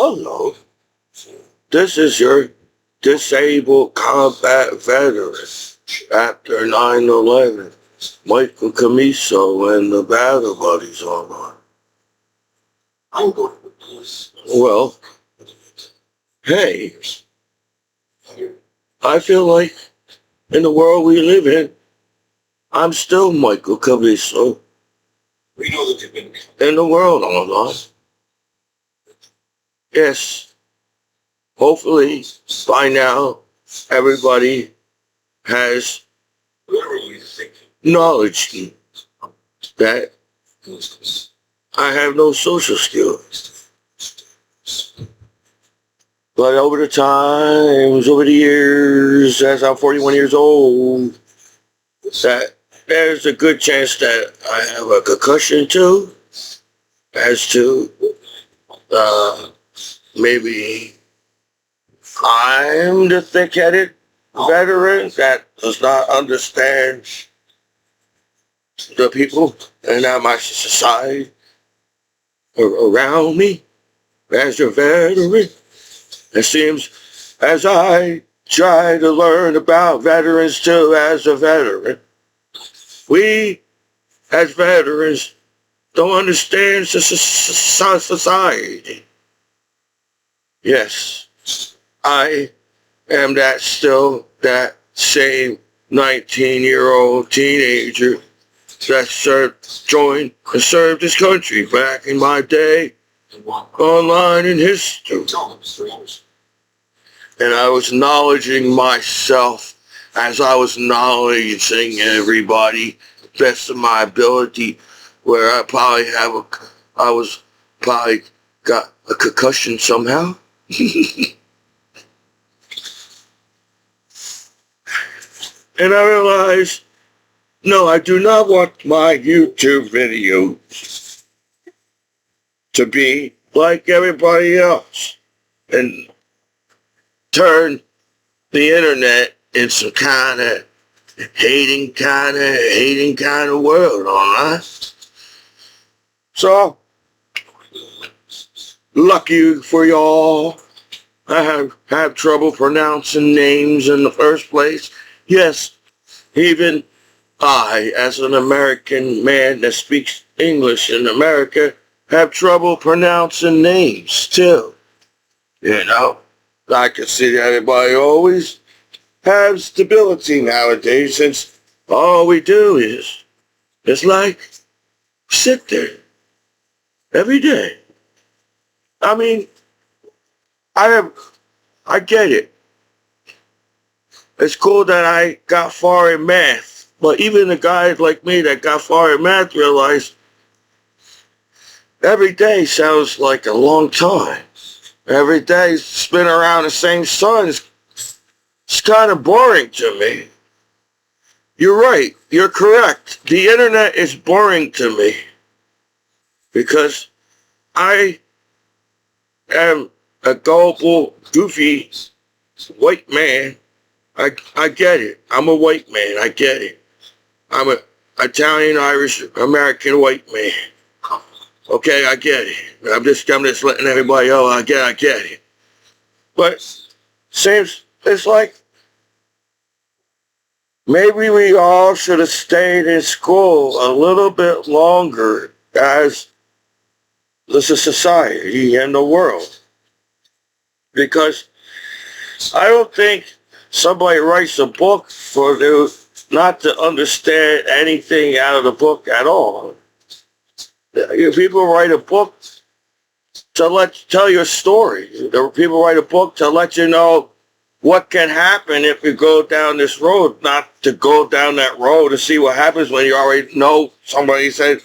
Hello, this is your disabled combat veteran after 9/11. Michael Commiso and the Battle Buddies online. Well, hey, I feel like in the world we live in, I'm still Michael Commiso in the world online. Yes, hopefully by now everybody has knowledge that I have no social skills. But over the times, over the years, as I'm 41 years old, that there's a good chance that I have a concussion too, as to maybe I'm the thick-headed veteran that does not understand the people and my society around me as a veteran. It seems as I try to learn about veterans too as a veteran, we as veterans don't understand society. Yes, I am that same 19-year-old teenager that joined and served this country back in my day online in history. And I was acknowledging myself as I was acknowledging everybody, best of my ability, where I probably got a concussion somehow. And I realized, no, I do not want my YouTube videos to be like everybody else and turn the internet into some kind of hating kind of world, alright? So, lucky for y'all, I have trouble pronouncing names in the first place. Yes, even I, as an American man that speaks English in America, have trouble pronouncing names too. You know, I can see that everybody always has stability nowadays, since all we do is like sit there every day. I mean, I get it. It's cool that I got far in math, but even the guys like me that got far in math realize every day sounds like a long time. Every day spin around the same sun is kind of boring to me. You're right. You're correct. The internet is boring to me because I am a gullible, goofy white man. I get it. I'm a white man. I get it. I'm a Italian, Irish, American white man. Okay, I get it. I'm just letting everybody know I get it. But seems it's like maybe we all should have stayed in school a little bit longer as the society and the world. Because I don't think somebody writes a book for them not to understand anything out of the book at all. People write a book to tell your story. People write a book to let you know what can happen if you go down this road, not to go down that road and see what happens when you already know. Somebody said,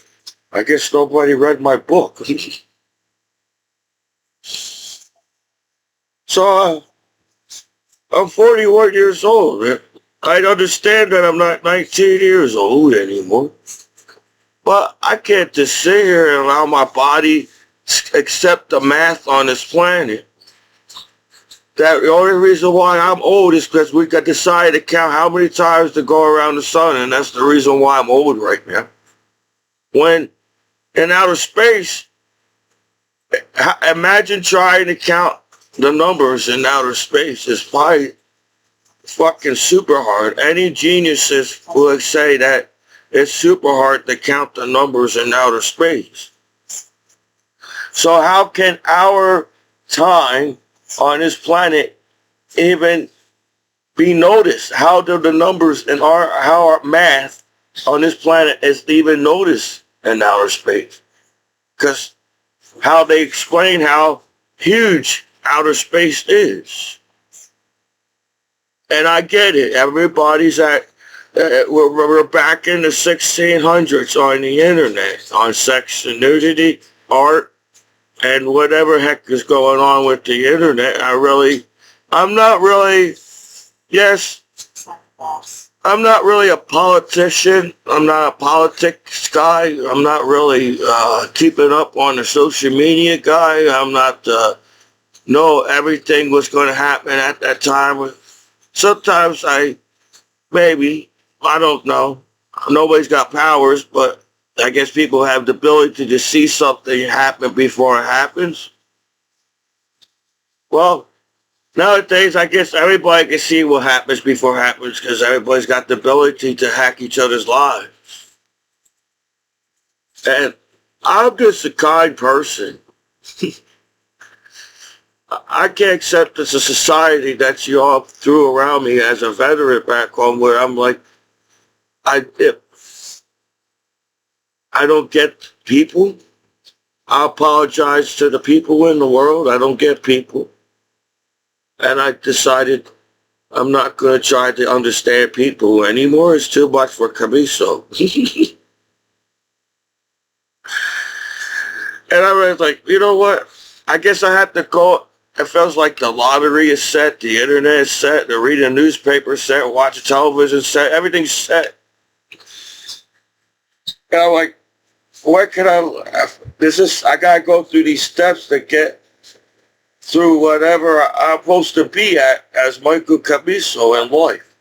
I guess nobody read my book. So I'm 41 years old. I understand that I'm not 19 years old anymore. But I can't just sit here and allow my body accept the math on this planet. That the only reason why I'm old is because we got decided to count how many times to go around the sun, and that's the reason why I'm old right now. When in outer space, Imagine trying to count the numbers in outer space. It's probably fucking super hard. Any geniuses would say that it's super hard to count the numbers in outer space. So how can our time on this planet even be noticed? How do the numbers in how our math on this planet is even noticed in outer space? Because how they explain how huge outer space is. And I get it. Everybody's we're back in the 1600s on the internet, on sex and nudity, art, and whatever heck is going on with the internet. I'm not really a politician. I'm not a politics guy. I'm not really keeping up on the social media guy. I'm not know everything was going to happen at that time. Sometimes I don't know. Nobody's got powers, but I guess people have the ability to see something happen before it happens. Well, nowadays, I guess everybody can see what happens before it happens because everybody's got the ability to hack each other's lives. And I'm just a kind person. I can't accept this a society that you all threw around me as a veteran back home where I'm like, I don't get people. I apologize to the people in the world. I don't get people. And I decided I'm not going to try to understand people anymore. It's too much for Commiso. And I was like, you know what? I guess I have to go. It feels like the lottery is set, the internet is set, the reading a newspaper is set, watching television is set, everything's set. And I'm like, what can I gotta go through these steps to get through whatever I'm supposed to be at as Michael Commiso in life.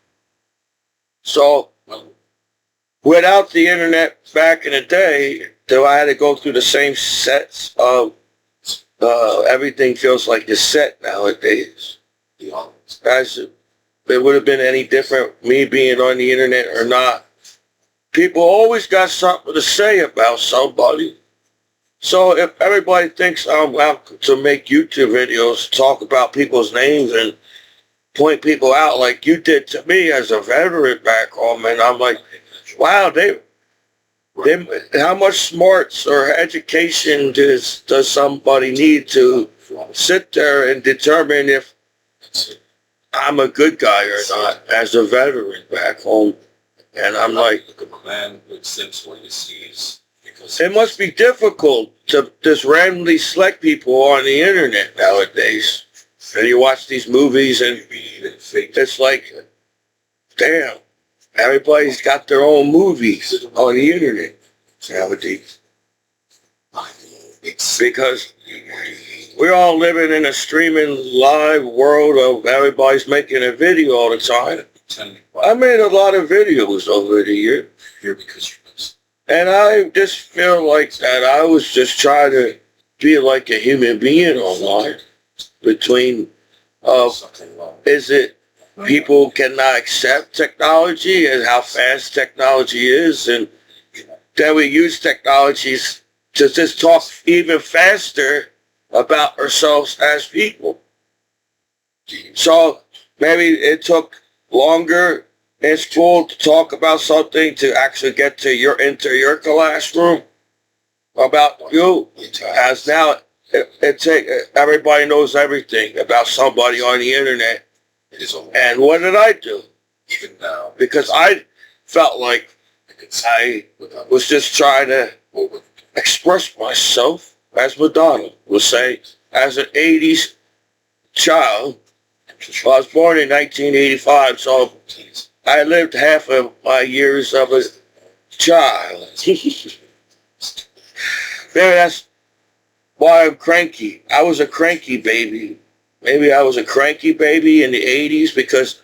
So, without the internet back in the day, though I had to go through the same sets of everything feels like it's set nowadays. Guys, it would have been any different me being on the internet or not. People always got something to say about somebody. So if everybody thinks I'm out to make YouTube videos, talk about people's names and point people out like you did to me as a veteran back home, and I'm like, wow, how much smarts or education does somebody need to sit there and determine if I'm a good guy or not as a veteran back home? And I'm like, it must be difficult to just randomly select people on the internet nowadays. And you watch these movies and it's like, damn, everybody's got their own movies on the internet nowadays. Because we're all living in a streaming live world of everybody's making a video all the time. I made a lot of videos over the year. And I just feel like that I was just trying to be like a human being online. Between, is it people cannot accept technology and how fast technology is, and then we use technologies to just talk even faster about ourselves as people. So maybe it took longer in school to talk about something to actually get to into your classroom about you, as now everybody knows everything about somebody on the internet. And what did I do? Even now, because I felt like I was just trying to express myself, as Madonna would say, as an 80s child. Well, I was born in 1985, so I lived half of my years of a child. Maybe that's why I'm cranky. I was a cranky baby. Maybe I was a cranky baby in the 80s because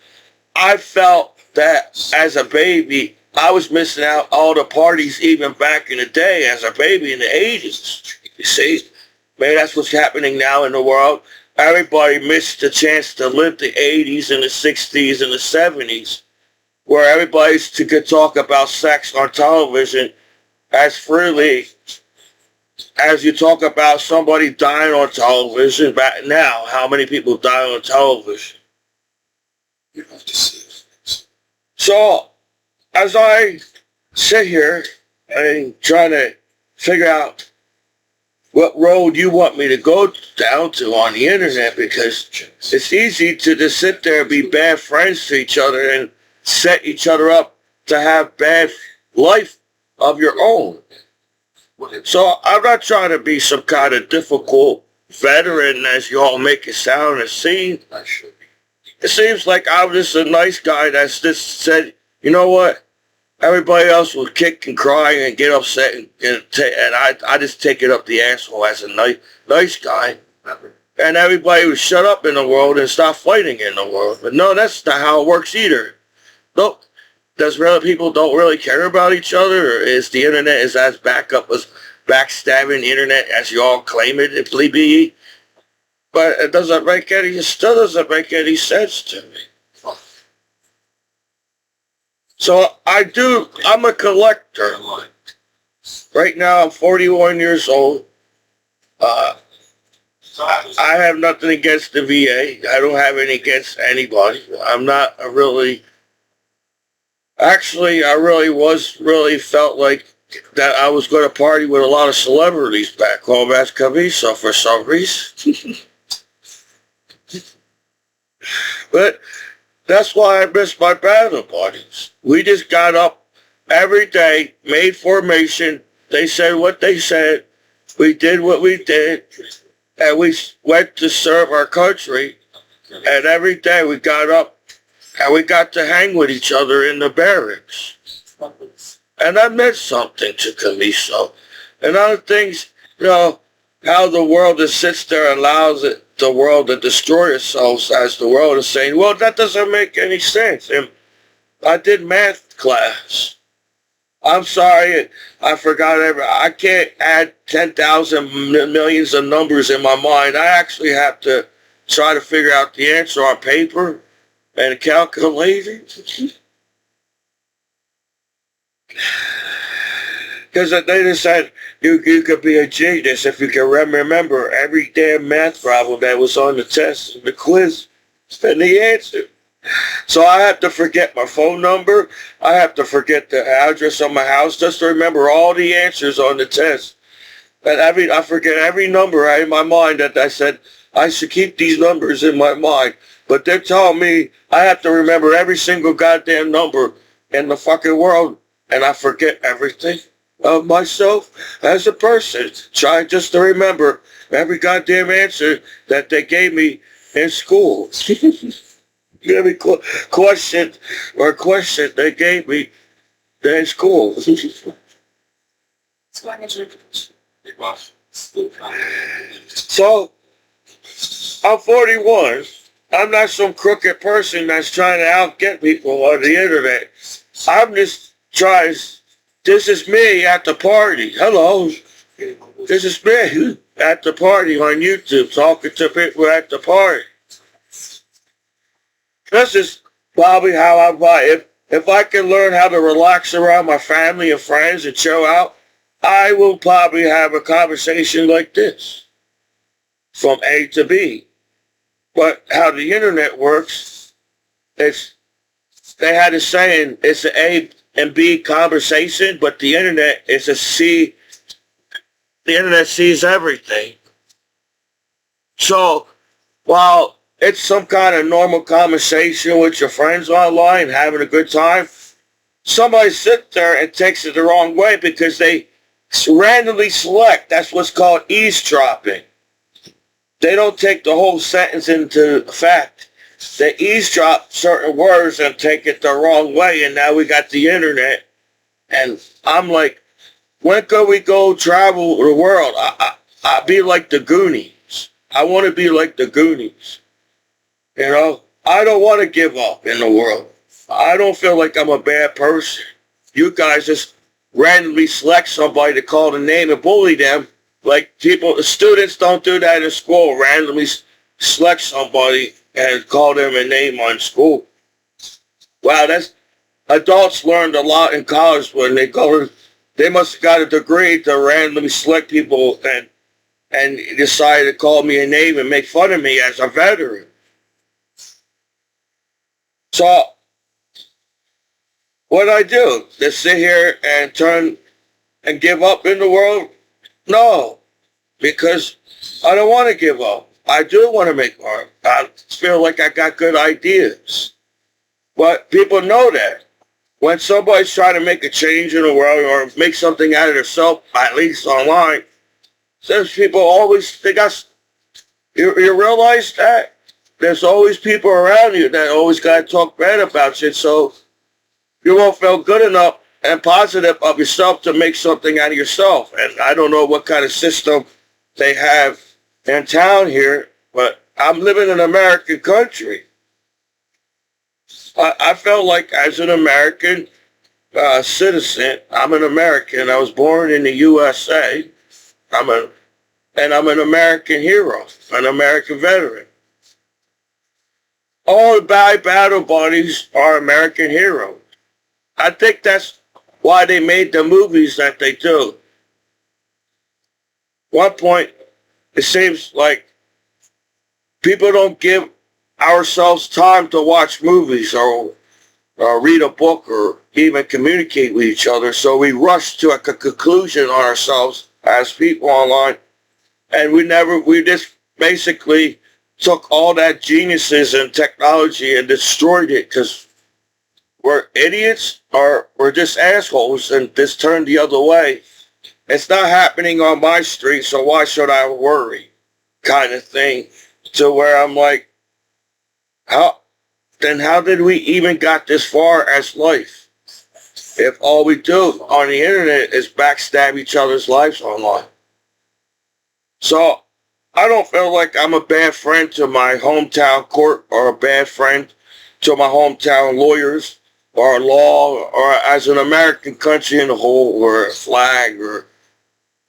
I felt that as a baby, I was missing out all the parties even back in the day as a baby in the 80s. You see? Maybe that's what's happening now in the world. Everybody missed the chance to live the 80s and the 60s and the 70s, where everybody's could talk about sex on television as freely as you talk about somebody dying on television. Back now, how many people die on television? You have to see it. So, as I sit here and trying to figure out what road you want me to go down to on the internet, because it's easy to just sit there and be bad friends to each other and set each other up to have bad life of your own. So I'm not trying to be some kind of difficult veteran as you all make it sound and seem. It seems like I'm just a nice guy that's just said, you know what? Everybody else would kick and cry and get upset, and I just take it up the asshole as a nice guy. And everybody would shut up in the world and stop fighting in the world. But no, that's not how it works either. Nope. People don't really care about each other, or is the internet is as backstabbing the internet as you all claim it to be? But it still doesn't make any sense to me. So I'm a collector. Right now I'm 41 years old. I have nothing against the VA. I don't have any against anybody. I'm not a really... Actually, I really felt like that I was going to party with a lot of celebrities back home at Commiso for some reason. But that's why I miss my battle buddies. We just got up every day, made formation. They said what they said. We did what we did. And we went to serve our country. And every day we got up and we got to hang with each other in the barracks. And that meant something to Commiso. And other things, how the world just sits there and allows the world to destroy itself, as the world is saying, well, that doesn't make any sense. And I did math class. I'm sorry, I forgot I can't add 10,000 millions of numbers in my mind. I actually have to try to figure out the answer on paper and a calculator. Because they just said you could be a genius if you can remember every damn math problem that was on the test and the quiz and the answer. So I have to forget my phone number. I have to forget the address of my house just to remember all the answers on the test. And I forget every number in my mind that I said I should keep these numbers in my mind. But they're telling me I have to remember every single goddamn number in the fucking world, and I forget everything of myself as a person, trying just to remember every goddamn answer that they gave me in school. Every question they gave me in school. So, I'm 41. I'm not some crooked person that's trying to outget people on the internet. I'm just trying. This is me at the party. Hello. This is me at the party on YouTube talking to people at the party. This is probably how if I can learn how to relax around my family and friends and chill out, I will probably have a conversation like this from A to B. But how the internet works, they had a saying, it's an A and B conversation, but the internet is a C. The internet sees everything. So, while it's some kind of normal conversation with your friends online, having a good time, somebody sits there and takes it the wrong way because they randomly select. That's what's called eavesdropping. They don't take the whole sentence into fact. They eavesdrop certain words and take it the wrong way, and now we got the internet. And I'm like, when could we go travel the world? I be like the Goonies. I want to be like the Goonies. I don't want to give up in the world. I don't feel like I'm a bad person. You guys just randomly select somebody to call the name and bully them Like students don't do that in school. Randomly select somebody and call them a name on school. Wow, adults learned a lot in college when they must have got a degree to randomly select people and decide to call me a name and make fun of me as a veteran. So what I do? Just sit here and turn and give up in the world? No, because I don't want to give up. I do want to make art. I feel like I got good ideas. But people know that. When somebody's trying to make a change in the world or make something out of themselves, at least online, there's people always, you realize that? There's always people around you that always got to talk bad about you, so you won't feel good enough and positive of yourself to make something out of yourself. And I don't know what kind of system they have in town here, but I'm living in an American country. I felt like as an American citizen, I'm an American. I was born in the USA. I'm an American hero, an American veteran. All my battle buddies are American heroes. I think that's why they made the movies that they do. One point, it seems like people don't give ourselves time to watch movies or read a book or even communicate with each other. So we rush to a conclusion on ourselves as people online. And we just basically took all that geniuses and technology and destroyed it because we're idiots or we're just assholes and just turned the other way. It's not happening on my street, so why should I worry? Kind of thing. To where I'm like, how did we even got this far as life? If all we do on the internet is backstab each other's lives online. So I don't feel like I'm a bad friend to my hometown court or a bad friend to my hometown lawyers or law or as an American country in a whole or a flag or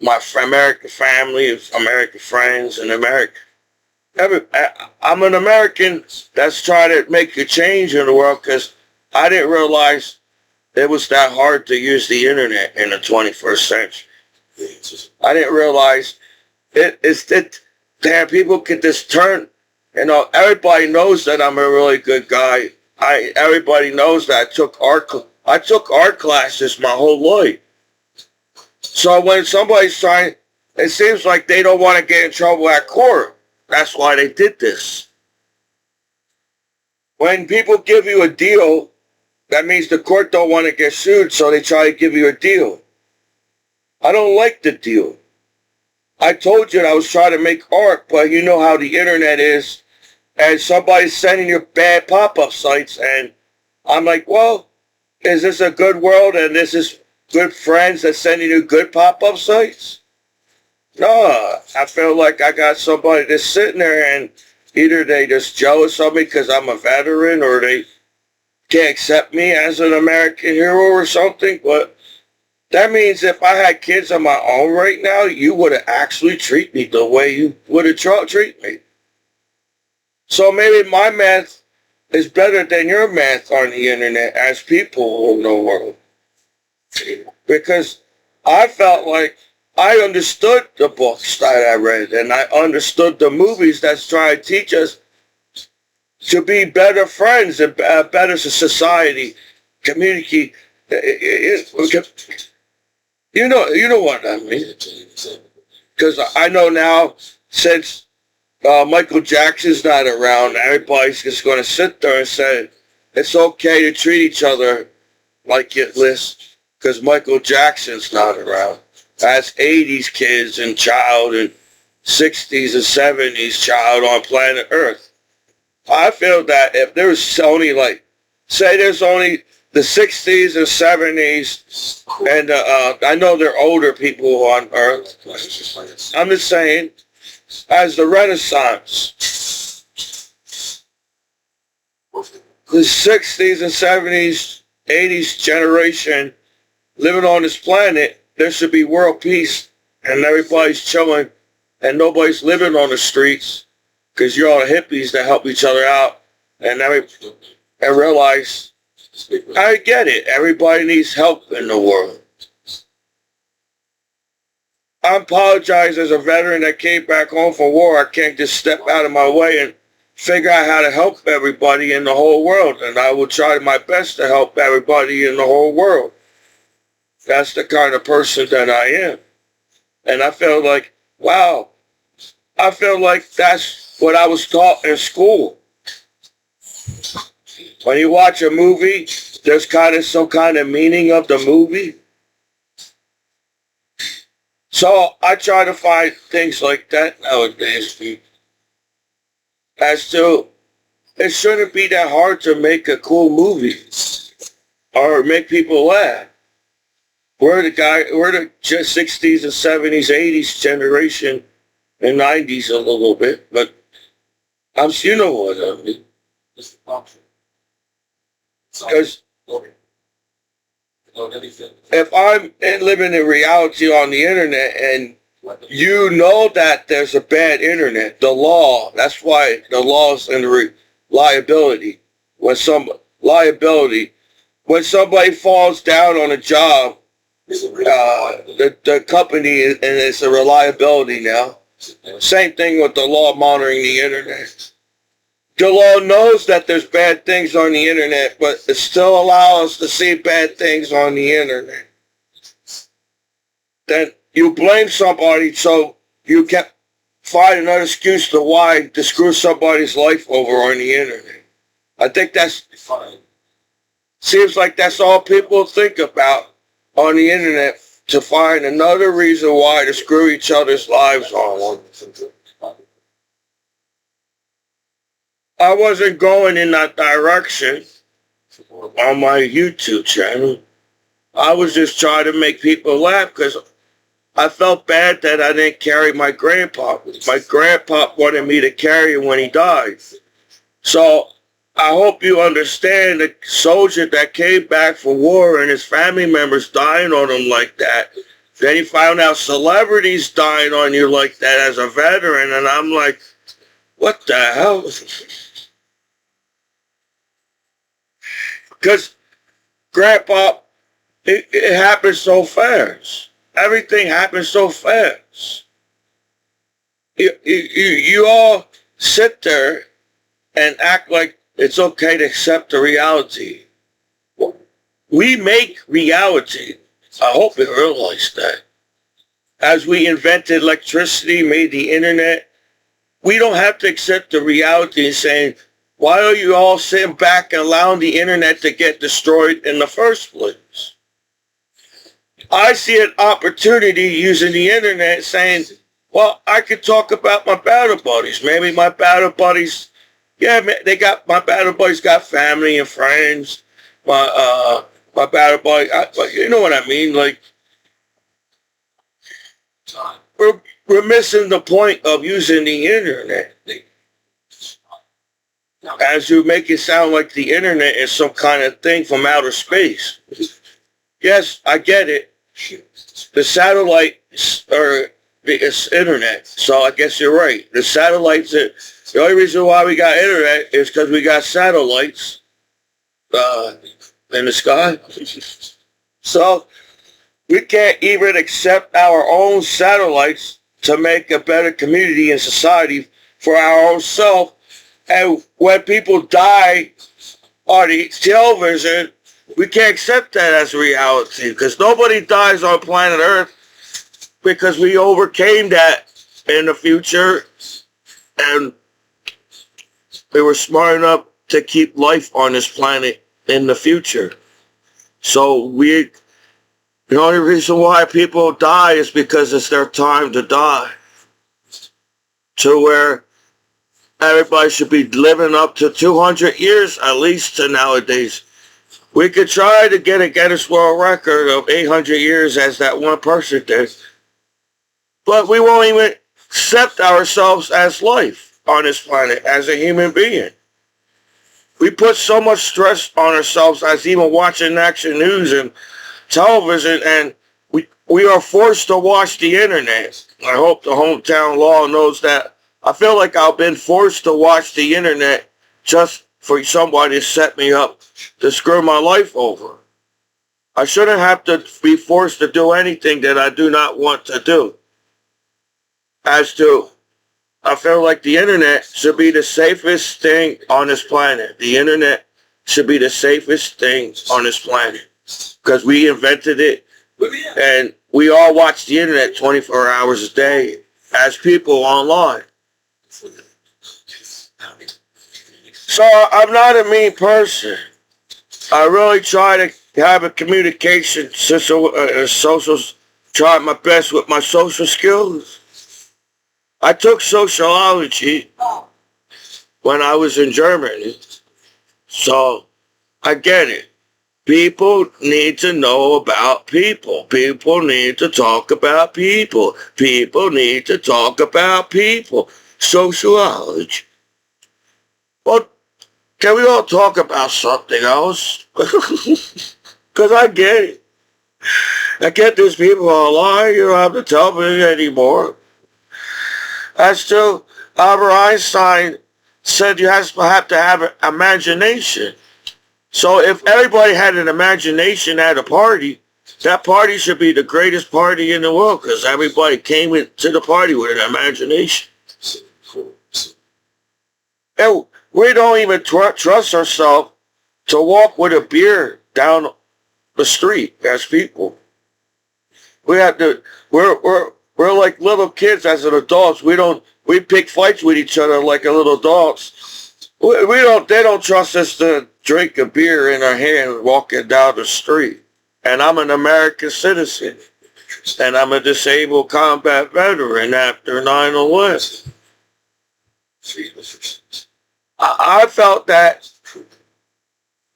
my American family, American friends and I'm an American that's trying to make a change in the world because I didn't realize it was that hard to use the internet in the 21st century. I didn't realize damn, people can just turn, everybody knows that I'm a really good guy. Everybody knows that I took art classes my whole life. So when somebody's trying, it seems like they don't want to get in trouble at court. That's why they did this. When people give you a deal, that means the court don't want to get sued, so they try to give you a deal. I don't like the deal. I told you that I was trying to make art, but you know how the internet is, and somebody's sending you bad pop-up sites, and I'm like, well, is this a good world, and this is good friends that sending you good pop-up sites? No, I feel like I got somebody that's sitting there and either they just jealous of me because I'm a veteran or they can't accept me as an American hero or something. But that means if I had kids of my own right now, you would have actually treated me the way you would have treated me. So maybe my math is better than your math on the internet as people in the world. Because I felt like I understood the books that I read and I understood the movies that's trying to teach us to be better friends and better society, community. You know what I mean. Because I know now since Michael Jackson's not around, everybody's just going to sit there and say it's okay to treat each other like it lists because Michael Jackson's not around. As 80s kids and child and 60s and 70s child on planet Earth. I feel that if there's only there's only the 60s and 70s and I know they're older people on Earth. I'm just saying, as the Renaissance, the 60s and 70s, 80s generation living on this planet, there should be world peace and everybody's chilling and nobody's living on the streets because you're all the hippies that help each other out and realize, I get it. Everybody needs help in the world. I apologize as a veteran that came back home from war. I can't just step out of my way and figure out how to help everybody in the whole world. And I will try my best to help everybody in the whole world. That's the kind of person that I am. And I feel like, wow, I feel like that's what I was taught in school. When you watch a movie, there's kind of some kind of meaning of the movie. So I try to find things like that nowadays. As to, it shouldn't be that hard to make a cool movie or make people laugh. We're the 60s and 70s, 80s generation and 90s a little bit, but you know what I mean. Because if I'm living in reality on the internet and you know that there's a bad internet, the law, that's why the laws and the liability. When somebody falls down on a job, the company, and it's a reliability now. Same thing with the law monitoring the internet. The law knows that there's bad things on the internet, but it still allows us to see bad things on the internet. Then you blame somebody, so you can find another excuse to screw somebody's life over on the internet. I think seems like that's all people think about on the internet, to find another reason why to screw each other's lives on. I wasn't going in that direction on my YouTube channel. I was just trying to make people laugh because I felt bad that I didn't carry my grandpa. My grandpa wanted me to carry him when he died. So I hope you understand the soldier that came back from war and his family members dying on him like that. Then he found out celebrities dying on you like that as a veteran, and I'm like, what the hell? Because Grandpa, it happens so fast. Everything happens so fast. You all sit there and act like it's okay to accept the reality. We make reality. I hope you realize that. As we invented electricity, made the internet, we don't have to accept the reality and saying, why are you all sitting back and allowing the internet to get destroyed in the first place? I see an opportunity using the internet saying, well, I could talk about my battle buddies. Maybe my battle buddies, my battle buddies got family and friends. My battle buddy, you know what I mean? Like, we're missing the point of using the internet. As you make it sound like the internet is some kind of thing from outer space. Yes, I get it. The satellites are the internet, so I guess you're right. The satellites, the only reason why we got internet is because we got satellites in the sky. So we can't even accept our own satellites to make a better community and society for our own self. And when people die on the television, we can't accept that as reality, because nobody dies on planet Earth, because we overcame that in the future and we were smart enough to keep life on this planet in the future. So the only reason why people die is because it's their time to die. To where everybody should be living up to 200 years at least to nowadays. We could try to get a Guinness World Record of 800 years as that one person did. But we won't even accept ourselves as life on this planet, as a human being. We put so much stress on ourselves as even watching action news and television, and we are forced to watch the internet. I hope the hometown law knows that. I feel like I've been forced to watch the internet just for somebody to set me up to screw my life over. I shouldn't have to be forced to do anything that I do not want to do. I feel like the internet should be the safest thing on this planet. The internet should be the safest thing on this planet because we invented it, and we all watch the internet 24 hours a day as people online. So I'm not a mean person. I really try to have a communication try my best with my social skills. I took sociology when I was in Germany, so I get it. People need to know about people. People need to talk about people. People need to talk about people. Sociology. Well, can we all talk about something else? Because I get it. I get these people online. You don't have to tell me anymore. As to Albert Einstein said, you have to have an imagination. So if everybody had an imagination at a party, that party should be the greatest party in the world because everybody came into the party with an imagination. And we don't even trust ourselves to walk with a beer down the street as people. We're like little kids as an adults. We pick fights with each other like a little dogs. They don't trust us to drink a beer in our hand walking down the street. And I'm an American citizen. And I'm a disabled combat veteran after 9/11. I felt that,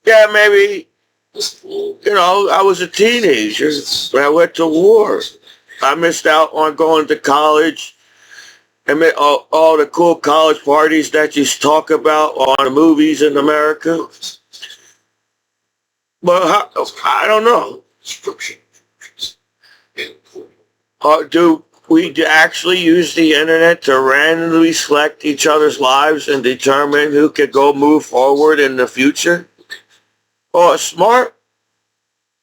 yeah, maybe, I was a teenager when I went to war. I missed out on going to college and met all the cool college parties that you talk about on the movies in America. But I don't know. Do we actually use the internet to randomly select each other's lives and determine who could go move forward in the future? Or a smart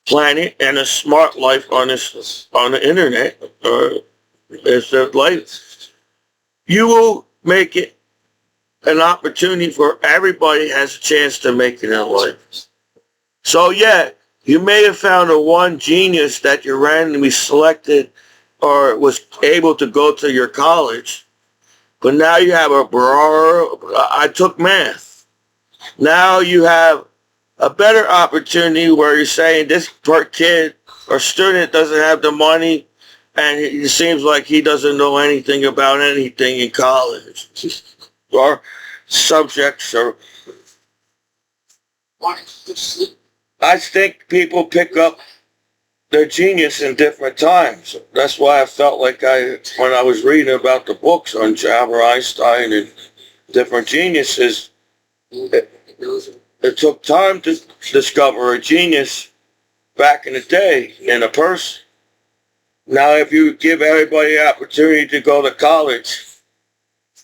planet and a smart life on the internet is the life. You will make it an opportunity for everybody has a chance to make it in life. So yeah, you may have found a one genius that you randomly selected or was able to go to your college, but now you have I took math. Now you have a better opportunity where you're saying this kid or student doesn't have the money and it seems like he doesn't know anything about anything in college or subjects or I think people pick up their genius in different times. That's why I felt like when I was reading about the books on Albert Einstein and different geniuses, it took time to discover a genius back in the day in a person. Now, if you give everybody the opportunity to go to college,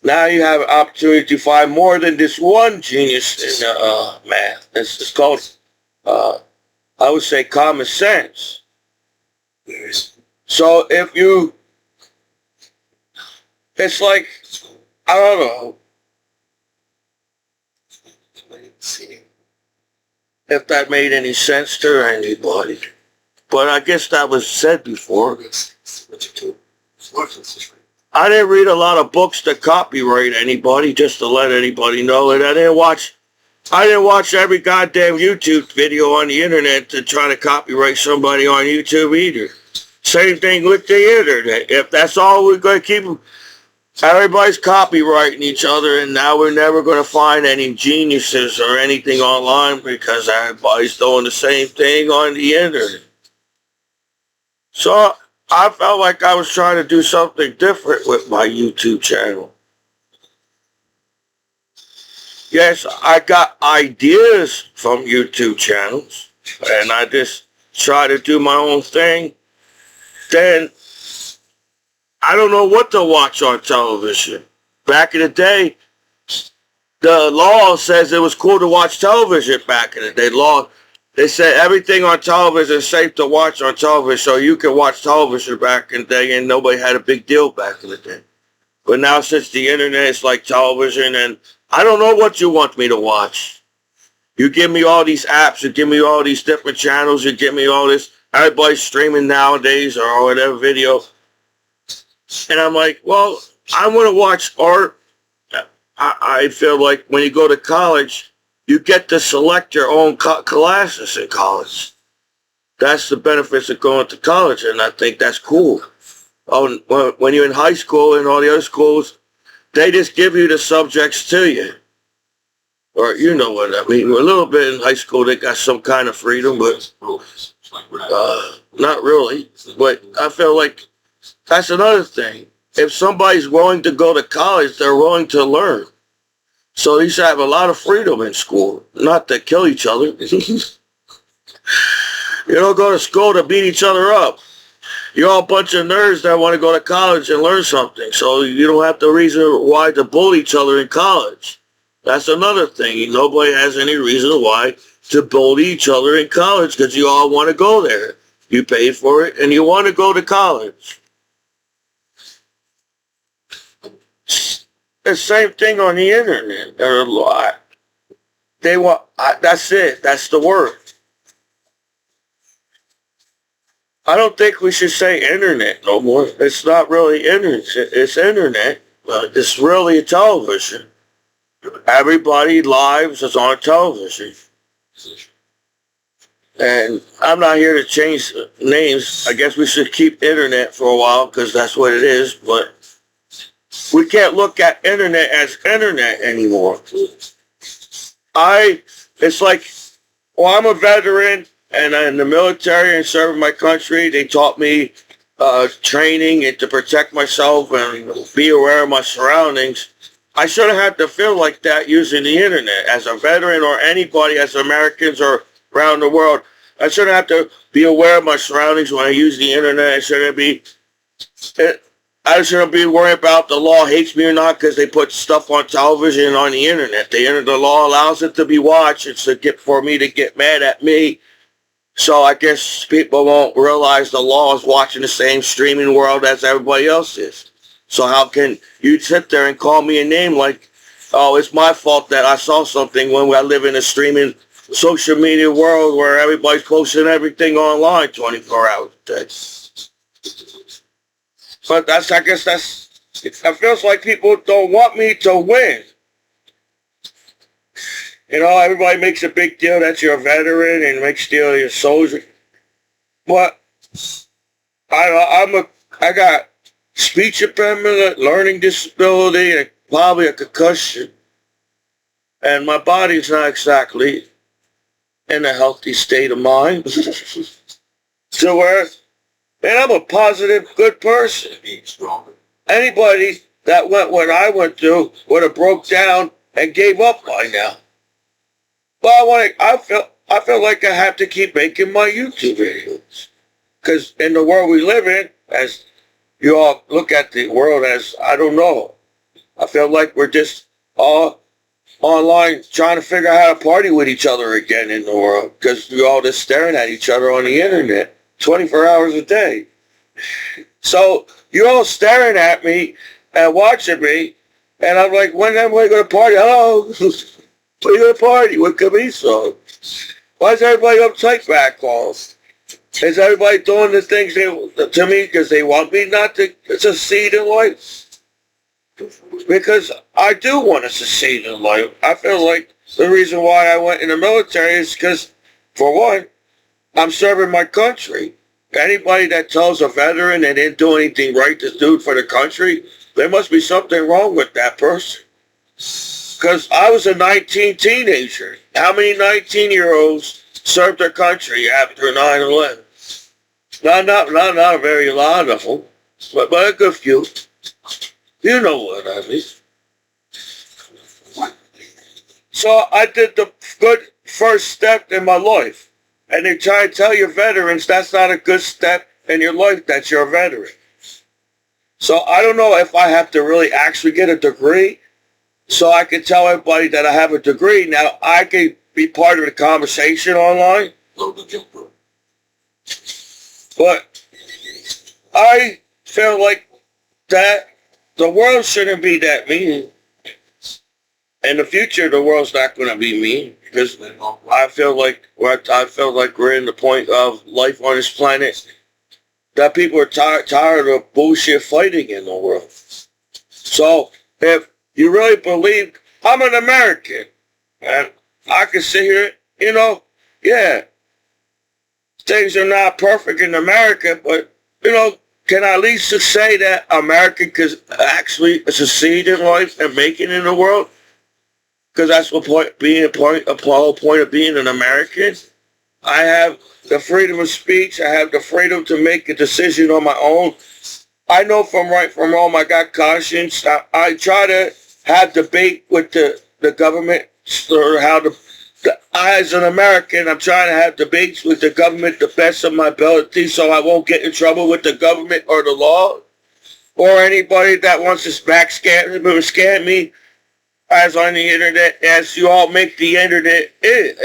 now you have an opportunity to find more than this one genius in math. It's called, I would say, common sense. So it's like, I don't know if that made any sense to anybody. But I guess that was said before. I didn't read a lot of books to copyright anybody, just to let anybody know it. I didn't watch every goddamn YouTube video on the internet to try to copyright somebody on YouTube either. Same thing with the internet. If that's all we're going to keep, everybody's copyrighting each other, and now we're never going to find any geniuses or anything online because everybody's doing the same thing on the internet. So I felt like I was trying to do something different with my YouTube channel. Yes, I got ideas from YouTube channels, and I just try to do my own thing. then I don't know what to watch on television. Back in the day, the law says it was cool to watch television back in the day. They said everything on television is safe to watch on television, so you can watch television back in the day, and nobody had a big deal back in the day. But now since the internet is like television, and I don't know what you want me to watch. You give me all these apps, you give me all these different channels, you give me all this, everybody's streaming nowadays or whatever video. And I'm like, well, I want to watch art. I feel like when you go to college, you get to select your own classes in college. That's the benefits of going to college, and I think that's cool. When you're in high school and all the other schools, they just give you the subjects to you. Or you know what I mean. A little bit in high school, they got some kind of freedom, but not really. But I feel like that's another thing. If somebody's willing to go to college, they're willing to learn. So they should have a lot of freedom in school, not to kill each other. You don't go to school to beat each other up. You're all a bunch of nerds that want to go to college and learn something. So you don't have the reason why to bully each other in college. That's another thing. Nobody has any reason why to bully each other in college because you all want to go there. You pay for it and you want to go to college. The same thing on the internet. There are a lot. They want. That's it. That's the word. I don't think we should say internet no more. It's not really internet. It's internet. It's really television. Everybody's lives is on television. And I'm not here to change names. I guess we should keep internet for a while because that's what it is. But we can't look at internet as internet anymore. It's like, well, I'm a veteran and I'm in the military and serving my country. They taught me training and to protect myself and be aware of my surroundings. I shouldn't have to feel like that using the internet. As a veteran or anybody, as Americans or around the world, I shouldn't have to be aware of my surroundings when I use the internet. I shouldn't be worried about the law hates me or not because they put stuff on television and on the internet. The law allows it to be watched. It's for me to get mad at me. So I guess people won't realize the law is watching the same streaming world as everybody else is. So how can you sit there and call me a name like, oh, it's my fault that I saw something when I live in a streaming social media world where everybody's posting everything online 24 hours a day. But it feels like people don't want me to win. You know, everybody makes a big deal that you're a veteran and makes a deal you're a soldier. But I got speech impediment, learning disability, and probably a concussion. And my body's not exactly in a healthy state of mind. So and I'm a positive, good person. Anybody that went what I went through would have broke down and gave up by now. But I feel like I have to keep making my YouTube videos. Because in the world we live in, as you all look at the world as, I don't know. I feel like we're just all online trying to figure out how to party with each other again in the world. Because we're all just staring at each other on the internet 24 hours a day. So you're all staring at me and watching me. And I'm like, when am I going to party? Oh, when are you going to party with Commiso? Why is everybody uptight back calls? Is everybody doing the things to me because they want me not to succeed in life? Because I do want to succeed in life. I feel like the reason why I went in the military is because, for one, I'm serving my country. Anybody that tells a veteran they didn't do anything right to do for the country, there must be something wrong with that person. Because I was a 19 teenager. How many 19-year-olds served their country after 9/11? Not a very lot of them, but a good few. You know what I mean. So I did the good first step in my life. And they try to tell your veterans that's not a good step in your life that you're a veteran. So I don't know if I have to really actually get a degree so I can tell everybody that I have a degree. Now, I can be part of the conversation online. But I feel like that the world shouldn't be that mean. In the future, the world's not going to be mean because I feel like we're in the point of life on this planet that people are tired of bullshit fighting in the world. So if you really believe I'm an American and I can sit here, yeah, things are not perfect in America, but can I at least say that America could actually succeed in life and make it in the world? Because that's the whole point of being an American. I have the freedom of speech. I have the freedom to make a decision on my own. I know from right from wrong. I got conscience. I try to have debate with the government, or I, as an American, I'm trying to have debates with the government the best of my ability so I won't get in trouble with the government or the law or anybody that wants to scam me as on the internet, as you all make the internet is.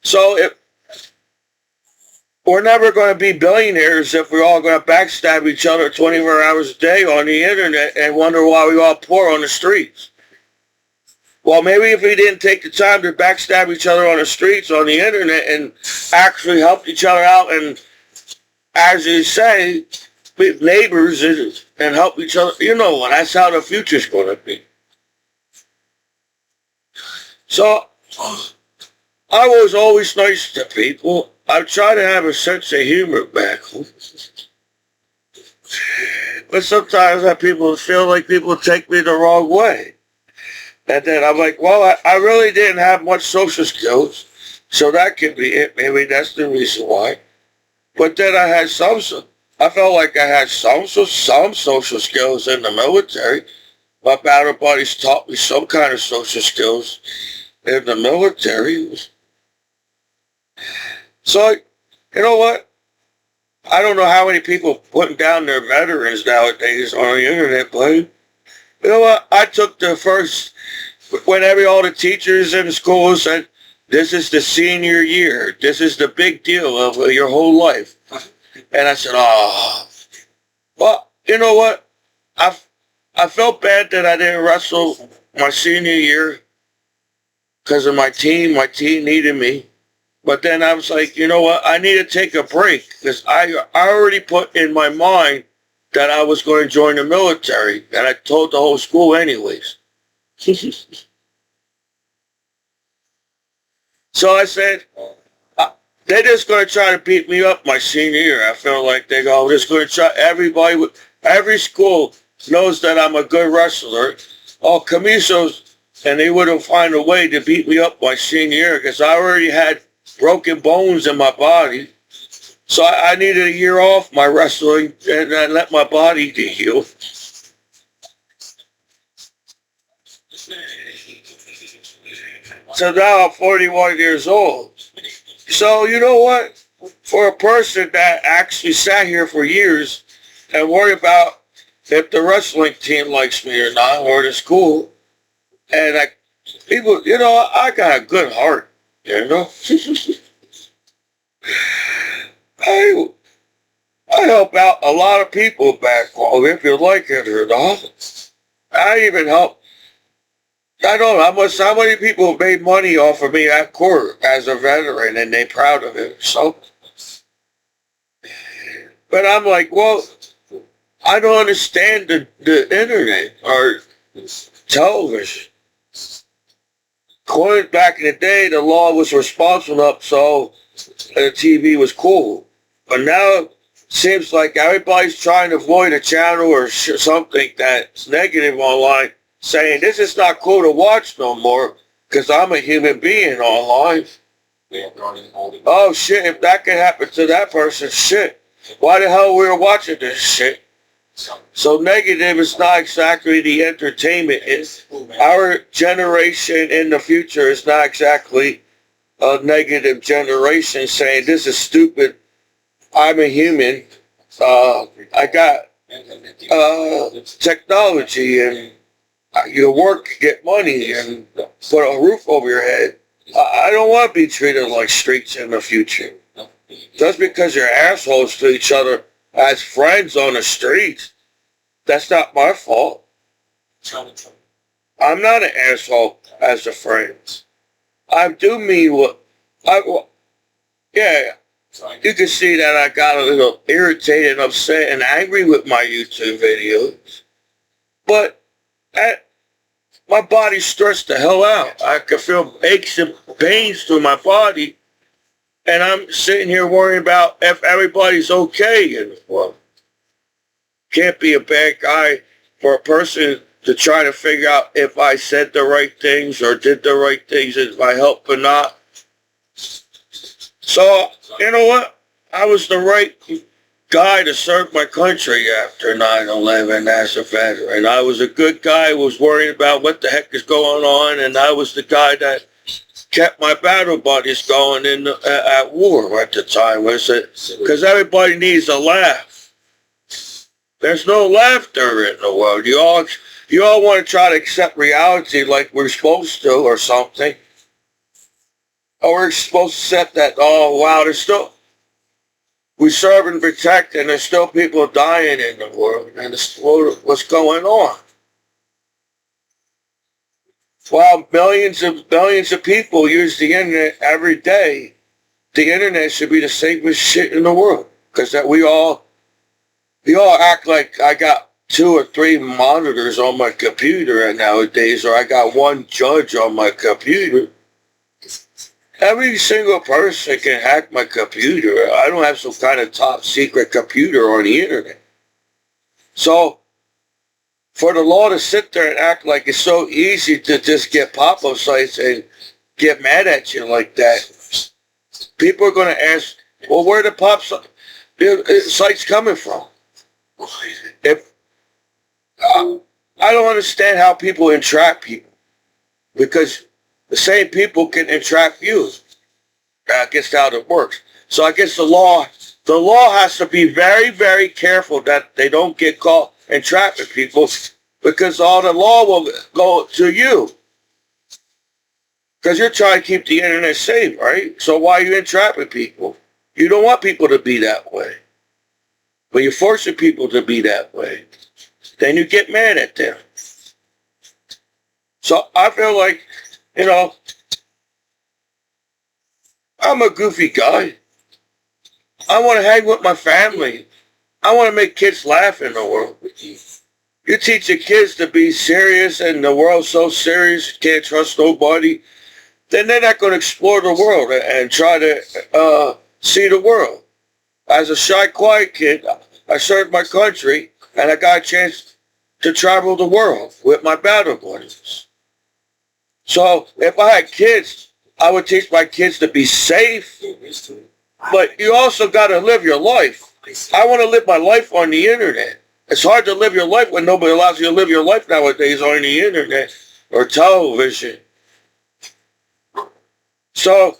So if we're never going to be billionaires if we're all going to backstab each other 24 hours a day on the internet and wonder why we all poor on the streets. Well, maybe if we didn't take the time to backstab each other on the streets, on the internet, and actually help each other out and, as you say, be neighbors and help each other, that's how the future's going to be. So, I was always nice to people. I try to have a sense of humor back home. But sometimes people feel like people take me the wrong way. And then I'm like, well, I really didn't have much social skills, so that could be it. Maybe that's the reason why. But then I felt like I had some social skills in the military. My battle buddies taught me some kind of social skills in the military. So, you know what? I don't know how many people putting down their veterans nowadays on the internet, but you know what? I took the first, when all the teachers in the schools said, this is the senior year. This is the big deal of your whole life. And I said, well, you know what? I felt bad that I didn't wrestle my senior year because of my team. My team needed me. But then I was like, you know what? I need to take a break because I already put in my mind that I was going to join the military. And I told the whole school anyways. So I said, they're just going to try to beat me up my senior year. I felt like they're just going to try. Every school knows that I'm a good wrestler. All Commisos, and they wouldn't find a way to beat me up my senior year because I already had broken bones in my body. So I needed a year off my wrestling and I let my body heal. So now I'm 41 years old. So you know what? For a person that actually sat here for years and worried about if the wrestling team likes me or not, or the school, and people, I got a good heart, I help out a lot of people back home, if you like it or not. I even help. I don't know how many people made money off of me at court as a veteran, and they're proud of it. So, but I'm like, well, I don't understand the internet or television. Back in the day, the law was responsible up, so the TV was cool. But now it seems like everybody's trying to avoid a channel or something that's negative online, saying this is not cool to watch no more because I'm a human being online. Oh shit, if that can happen to that person, shit. Why the hell we're watching this shit? So negative is not exactly the entertainment. It's our generation in the future is not exactly a negative generation saying this is stupid I'm a human. I got technology and you work, get money, and put a roof over your head. I don't want to be treated like streets in the future. Just because you're assholes to each other as friends on the streets, that's not my fault. I'm not an asshole as a friend. I do mean what yeah. You can see that I got a little irritated, upset, and angry with my YouTube videos. But my body's stressed the hell out. I can feel aches and pains through my body. And I'm sitting here worrying about if everybody's okay in the world. Can't be a bad guy for a person to try to figure out if I said the right things or did the right things, if I helped or not. So, you know what? I was the right guy to serve my country after 9/11 as a veteran. I was a good guy who was worried about what the heck is going on, and I was the guy that kept my battle buddies going at war at the time. Because everybody needs a laugh. There's no laughter in the world. You all want to try to accept reality like we're supposed to or something. Or we're supposed to accept that, oh wow, we serve and protect, and there's still people dying in the world, and what's going on? While millions and billions of people use the internet every day, the internet should be the safest shit in the world. Because that we all act like I got 2 or 3 monitors on my computer nowadays, or I got one judge on my computer. Every single person can hack my computer. I don't have some kind of top secret computer on the internet. So, for the law to sit there and act like it's so easy to just get pop-up sites and get mad at you like that, people are going to ask, well, where the sites coming from? If I don't understand how people entrap people, because the same people can entrap you. I guess how it works. So I guess the law has to be very, very careful that they don't get caught entrapping people, because all the law will go to you. Because you're trying to keep the internet safe, right? So why are you entrapping people? You don't want people to be that way. But you're forcing people to be that way. Then you get mad at them. So I feel like, you know, I'm a goofy guy. I want to hang with my family. I want to make kids laugh in the world. You teach your kids to be serious, and the world's so serious, you can't trust nobody, then they're not going to explore the world and try to see the world. As a shy, quiet kid, I served my country, and I got a chance to travel the world with my battle buddies. So if I had kids, I would teach my kids to be safe, but you also got to live your life. I want to live my life on the internet. It's hard to live your life when nobody allows you to live your life nowadays on the internet or television. So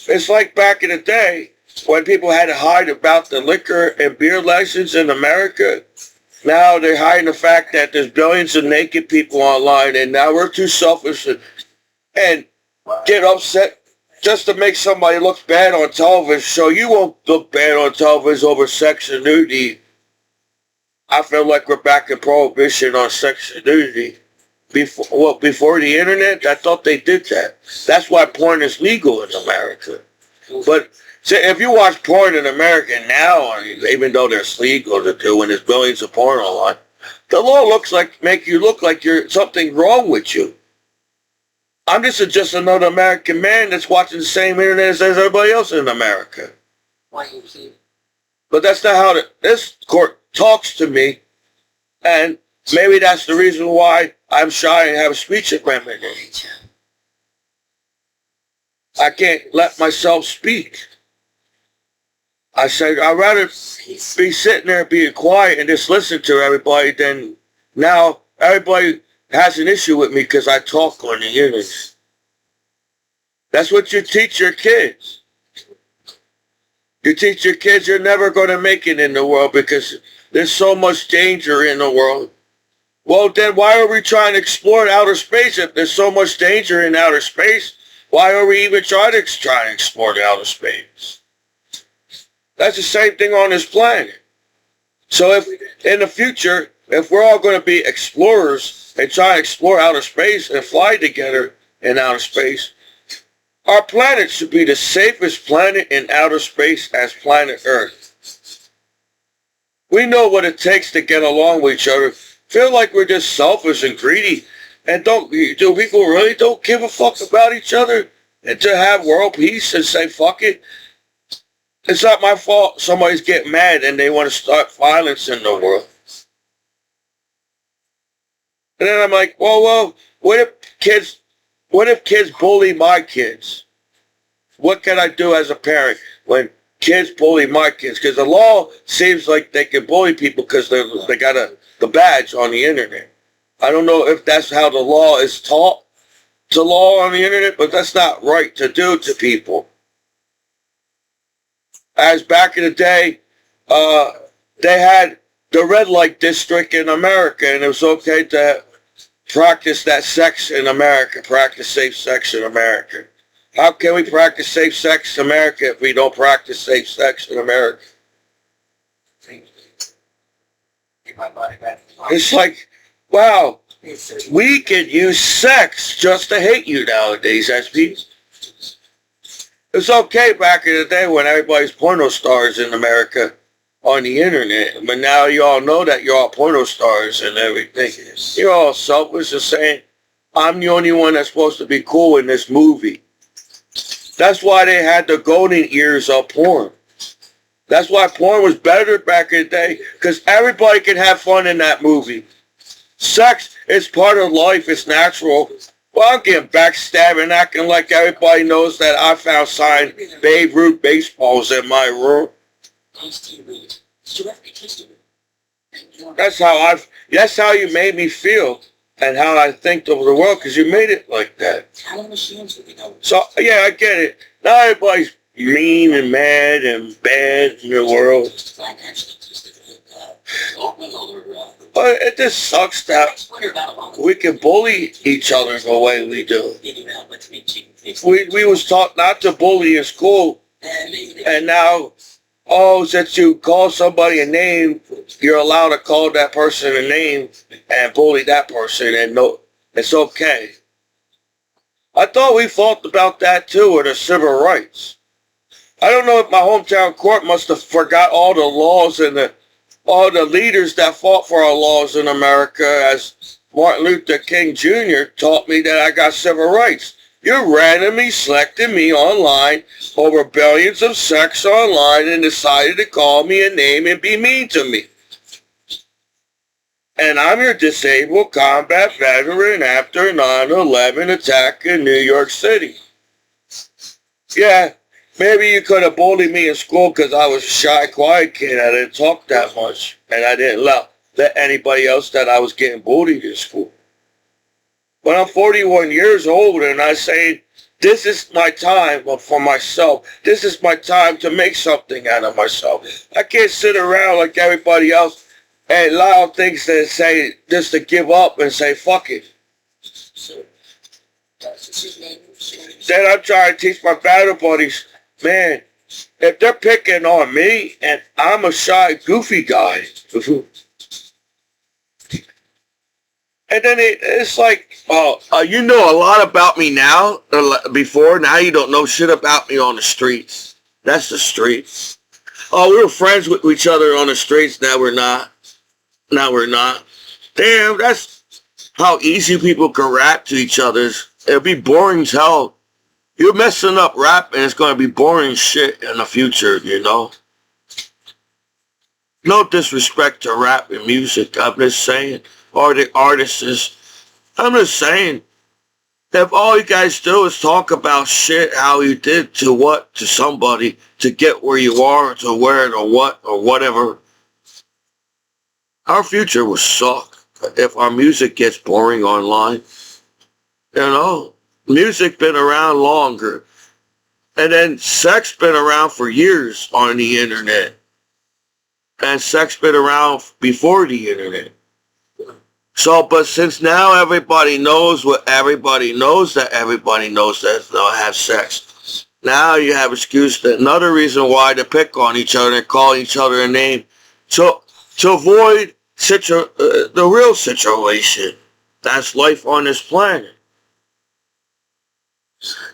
it's like back in the day when people had to hide about the liquor and beer license in America. Now they're hiding the fact that there's billions of naked people online, and now we're too selfish and get upset just to make somebody look bad on television, so you won't look bad on television over sex and nudity. I feel like we're back in prohibition on sex and nudity. Before the internet, I thought they did that. That's why porn is legal in America. But if you watch porn in America now, even though it's legal to do, and there's billions of porn online, the law make you look like you're something wrong with you. I'm just another American man that's watching the same internet as everybody else in America. But that's not how this court talks to me, and maybe that's the reason why I'm shy and have a speech impediment. I can't let myself speak. I said I'd rather be sitting there being quiet and just listen to everybody than now everybody has an issue with me because I talk on the internet. That's what you teach your kids. You teach your kids you're never going to make it in the world because there's so much danger in the world. Well, then why are we trying to explore outer space if there's so much danger in outer space? Why are we even trying to explore the outer space? That's the same thing on this planet. So if in the future, if we're all going to be explorers and try to explore outer space and fly together in outer space, our planet should be the safest planet in outer space as planet Earth. We know what it takes to get along with each other. Feel like we're just selfish and greedy. And do people really don't give a fuck about each other? And to have world peace and say, fuck it. It's not my fault somebody's getting mad and they want to start violence in the world. And then I'm like, well, what if kids bully my kids? What can I do as a parent when kids bully my kids? Because the law seems like they can bully people because they got the badge on the internet. I don't know if that's how the law is taught to law on the internet, but that's not right to do to people. As back in the day, they had the red light district in America, and it was okay to practice that sex in America, practice safe sex in America. How can we practice safe sex in America if we don't practice safe sex in America? It's like, wow, we can use sex just to hate you nowadays as people. It's okay back in the day when everybody's porno stars in America on the internet, but now you all know that you're all porno stars and everything. You're all selfish and saying, I'm the only one that's supposed to be cool in this movie. That's why they had the golden years of porn. That's why porn was better back in the day, because everybody could have fun in that movie. Sex is part of life. It's natural. Well, I'm getting backstabbed and acting like everybody knows that I found signed Babe Ruth baseballs in my room. That's how you made me feel and how I think of the world, because you made it like that. So, yeah, I get it. Not everybody's mean and mad and bad in the world. But it just sucks that we can bully each other the way we do. We was taught not to bully in school, and now, since you call somebody a name, you're allowed to call that person a name and bully that person, and no, it's okay. I thought we fought about that too with the civil rights. I don't know if my hometown court must have forgot all the laws and all the leaders that fought for our laws in America, as Martin Luther King Jr. taught me that I got civil rights. You randomly selected me online over billions of sex online and decided to call me a name and be mean to me. And I'm your disabled combat veteran after 9/11 attack in New York City. Yeah, maybe you could have bullied me in school because I was a shy, quiet kid. I didn't talk that much. And I didn't let anybody else that I was getting bullied in school. But I'm 41 years old and I say, this is my time for myself. This is my time to make something out of myself. I can't sit around like everybody else and allow things to say, just to give up and say, fuck it. Then I'm trying to teach my battle buddies, man, if they're picking on me and I'm a shy, goofy guy, and then it's like, you know a lot about me now, before. Now you don't know shit about me on the streets. That's the streets. Oh, we were friends with each other on the streets. Now we're not. Damn, that's how easy people can rap to each other. It'll be boring as hell. You're messing up rap and it's going to be boring shit in the future, you know. No disrespect to rap and music. I'm just saying. Or the artists. I'm just saying, if all you guys do is talk about shit, how you did to somebody to get where you are, to where or what or whatever, our future will suck if our music gets boring online. You know, music been around longer. And then sex been around for years on the internet. And sex been around before the internet. So, but since now everybody knows what everybody knows, that everybody knows that they'll have sex. Now you have excuse, another reason why to pick on each other and call each other a name. So, to avoid the real situation. That's life on this planet.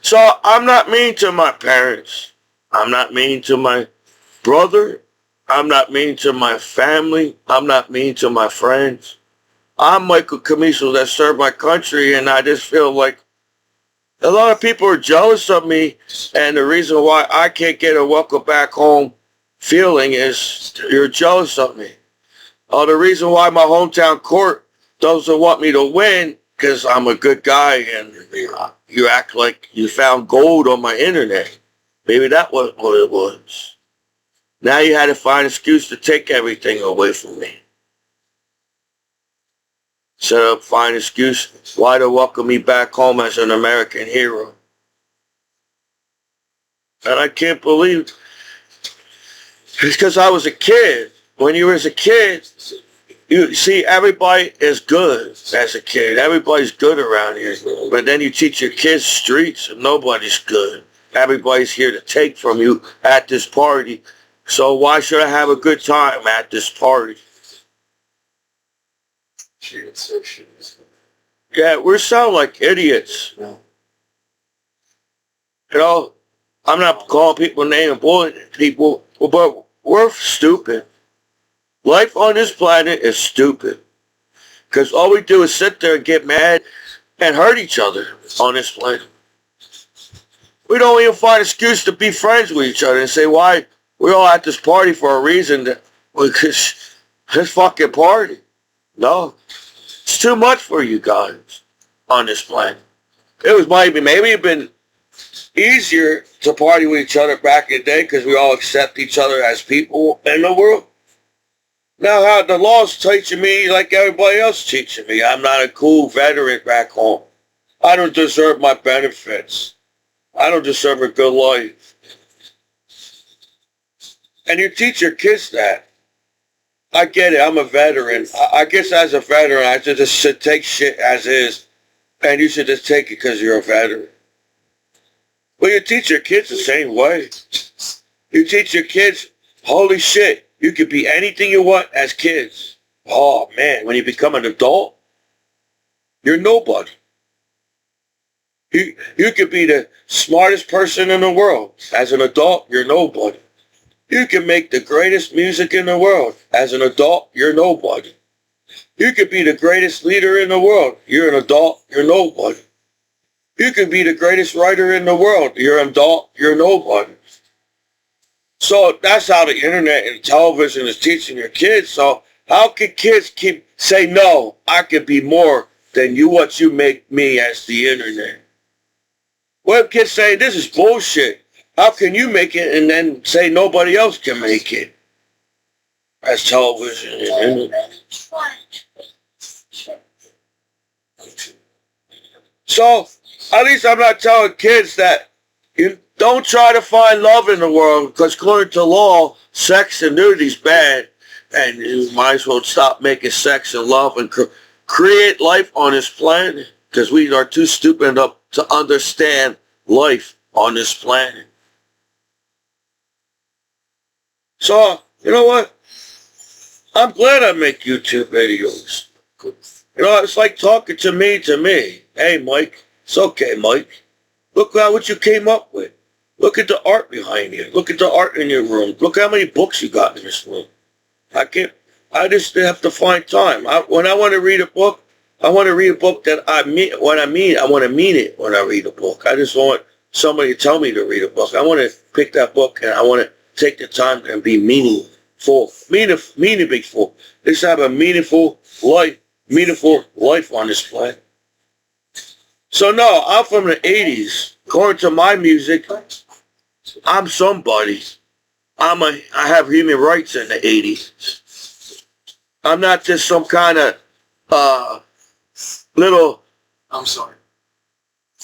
So I'm not mean to my parents. I'm not mean to my brother. I'm not mean to my family. I'm not mean to my friends. I'm Michael Commiso that served my country, and I just feel like a lot of people are jealous of me, and the reason why I can't get a welcome back home feeling is you're jealous of me. The reason why my hometown court doesn't want me to win because I'm a good guy and you act like you found gold on my internet. Maybe that was what it was. Now you had to find an excuse to take everything away from me. Instead of find an excuse why to welcome me back home as an American hero. And I can't believe it's because I was a kid. When you was a kid, you see everybody is good as a kid. Everybody's good around here. But then you teach your kids streets and nobody's good. Everybody's here to take from you at this party. So why should I have a good time at this party? Yeah, we sound like idiots. You know, I'm not calling people name and bullying people, but we're stupid. Life on this planet is stupid. Because all we do is sit there and get mad and hurt each other on this planet. We don't even find an excuse to be friends with each other and say why we're all at this party for a reason that this fucking party. No. It's too much for you guys on this planet. It was maybe it'd been easier to party with each other back in the day because we all accept each other as people in the world. Now how the law's teaching me like everybody else teaching me. I'm not a cool veteran back home. I don't deserve my benefits. I don't deserve a good life. And you teach your kids that. I get it. I'm a veteran. I guess as a veteran, I should take shit as is. And you should just take it because you're a veteran. But you teach your kids the same way. You teach your kids, holy shit, you could be anything you want as kids. Oh man, when you become an adult, you're nobody. You could be the smartest person in the world. As an adult, you're nobody. You can make the greatest music in the world. As an adult, you're nobody. You could be the greatest leader in the world. You're an adult, you're nobody. You could be the greatest writer in the world. You're an adult, you're nobody. So that's how the internet and television is teaching your kids. So how can kids say, no, I could be more than what you make me as the internet? What if kids say, this is bullshit? How can you make it and then say nobody else can make it? As television and internet. So, at least I'm not telling kids that you don't try to find love in the world because according to law, sex and nudity is bad. And you might as well stop making sex and love and create life on this planet because we are too stupid up to understand life on this planet. So, you know what? I'm glad I make YouTube videos. You know, it's like talking to me. Hey, Mike. It's okay, Mike. Look what you came up with. Look at the art behind you. Look at the art in your room. Look how many books you got in this room. I just have to find time. When I want to read a book, I want to read a book that I mean, I want to mean it when I read a book. I just want somebody to tell me to read a book. I want to pick that book and I want to take the time and be meaningful. Let's have a meaningful life on this planet. So no, I'm from the 80s. According to my music, I'm somebody. I have human rights in the 80s. I'm not just some kind of little,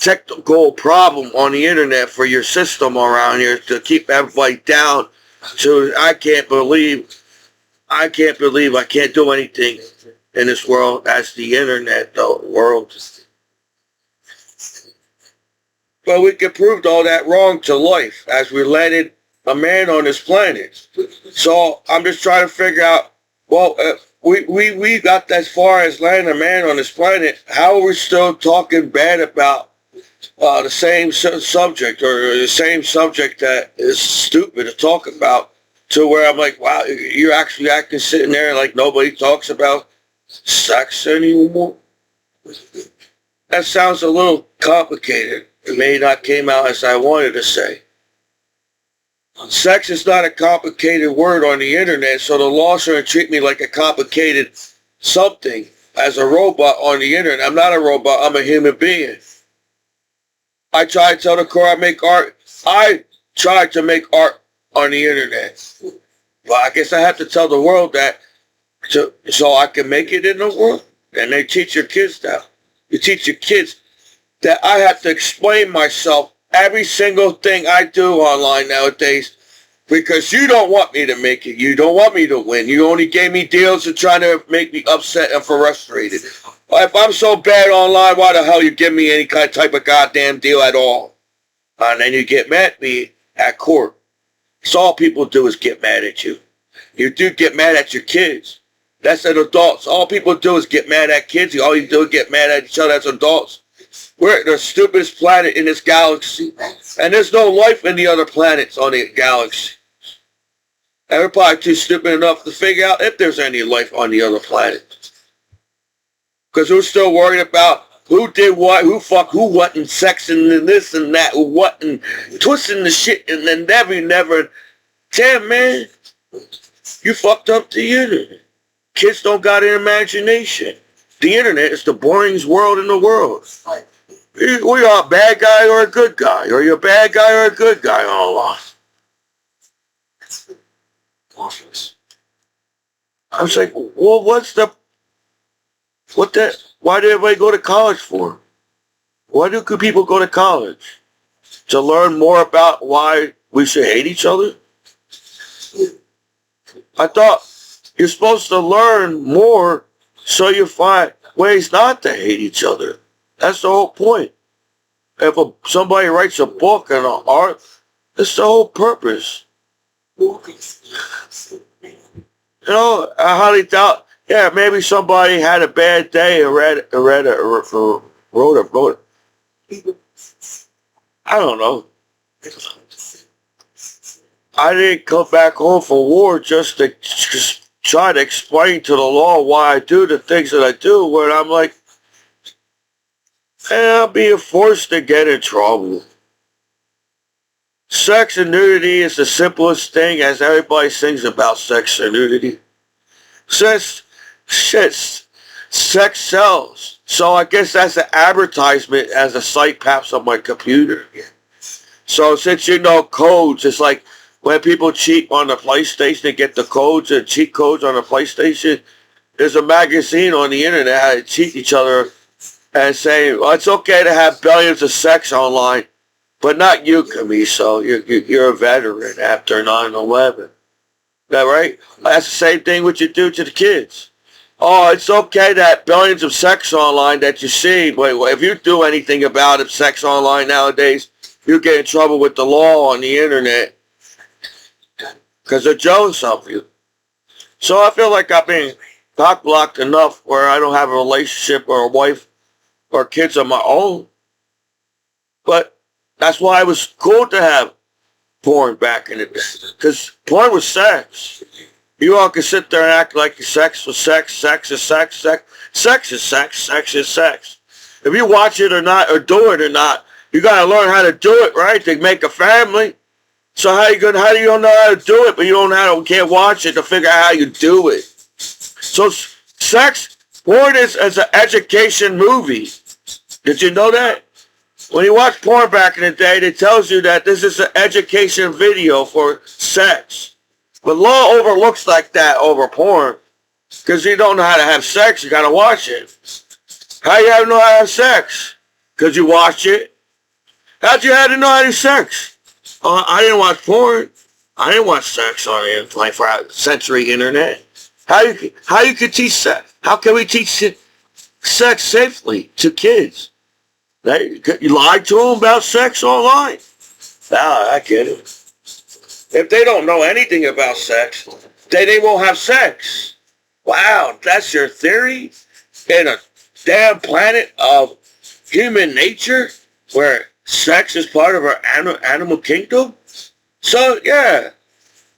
technical problem on the internet for your system around here to keep everybody down. So I can't believe I can't do anything in this world as the internet, the world. But we can prove all that wrong to life as we landed a man on this planet. So I'm just trying to figure out, well, we got as far as landing a man on this planet. How are we still talking bad about the same subject, or the same subject that is stupid to talk about, to where I'm like, wow, you're actually acting sitting there like nobody talks about sex anymore? That sounds a little complicated. It may not came out as I wanted to say. Sex is not a complicated word on the internet, so the law shouldn't treat me like a complicated something as a robot on the internet. I'm not a robot, I'm a human being. I try to tell the court I make art. I try to make art on the internet. But I guess I have to tell the world that so I can make it in the world. And they teach your kids that. You teach your kids that I have to explain myself every single thing I do online nowadays, because you don't want me to make it. You don't want me to win. You only gave me deals to try to make me upset and frustrated. If I'm so bad online, why the hell you give me any kind of type of goddamn deal at all? And then you get mad at me at court. So all people do is get mad at you. You do get mad at your kids. That's an adults. All people do is get mad at kids. All you do is get mad at each other as adults. We're the stupidest planet in this galaxy. And there's no life in the other planets on the galaxy. And we're probably too stupid enough to figure out if there's any life on the other planet. Because we're still worried about who did what, who fucked, who what, and sex, and this and that, who what, and twisting the shit, and then never. Damn, man. You fucked up the internet. Kids don't got an imagination. The internet is the boringest world in the world. We are a bad guy or a good guy, or you're a bad guy or a good guy online. I was like, well, why did everybody go to college for? Why do people go to college? To learn more about why we should hate each other? I thought you're supposed to learn more so you find ways not to hate each other. That's the whole point. If somebody writes a book and an art, that's the whole purpose. You know, I highly doubt. Yeah, maybe somebody had a bad day and wrote it. I don't know. I didn't come back home from war just to try to explain to the law why I do the things that I do, when I'm like, man, I'm being forced to get in trouble. Sex and nudity is the simplest thing, as everybody sings about sex and nudity. Sex sells. So I guess that's an advertisement as a site pops on my computer. So since you know codes, it's like when people cheat on the PlayStation, they get the codes and cheat codes on the PlayStation. There's a magazine on the internet how to cheat each other and say, well, it's okay to have billions of sex online, but not you, Commiso. You're a veteran after 9/11. Is that right? That's the same thing what you do to the kids. Oh, it's okay to have billions of sex online that you see, but if you do anything about it, sex online nowadays, you get in trouble with the law on the internet because they're jealous of you. So I feel like I've been cock-blocked enough where I don't have a relationship or a wife or kids of my own. But that's why it was cool to have porn back in the day, because porn was sex. You all can sit there and act like sex was sex, sex is sex, sex is sex, sex is sex. If you watch it or not, or do it or not, you got to learn how to do it, right, to make a family. So how do you know how to do it, but you can't watch it to figure out how you do it? So porn is an education movie. Did you know that? When you watch porn back in the day, it tells you that this is an education video for sex. But law overlooks like that over porn, because you don't know how to have sex, you got to watch it. How you know how to have sex? Because you watch it. How'd you have to know how to do sex? I didn't watch porn. I didn't watch sex on the 24th century internet. How you could teach sex? How can we teach sex safely to kids? You lied to them about sex online. I get it. If they don't know anything about sex, they won't have sex. Wow, that's your theory? In a damn planet of human nature where sex is part of our animal kingdom? So, yeah,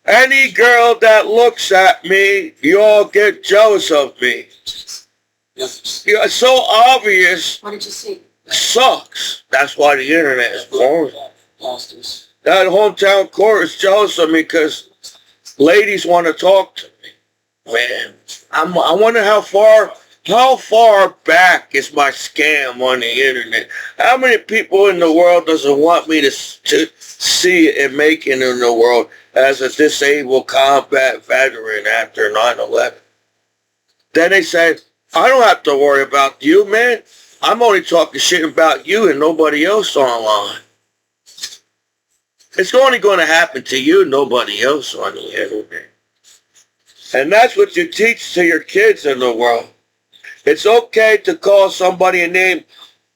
any girl that looks at me, you all get jealous of me. Yes. It's so obvious. What did you see? Sucks. That's why the internet is boring. That hometown court is jealous of me because ladies want to talk to me. Man, I wonder how far back is my scam on the internet? How many people in the world doesn't want me to see it and make it in the world as a disabled combat veteran after 9/11? Then they said, I don't have to worry about you, man. I'm only talking shit about you and nobody else online. It's only going to happen to you, nobody else on the internet. And that's what you teach to your kids in the world. It's okay to call somebody a name,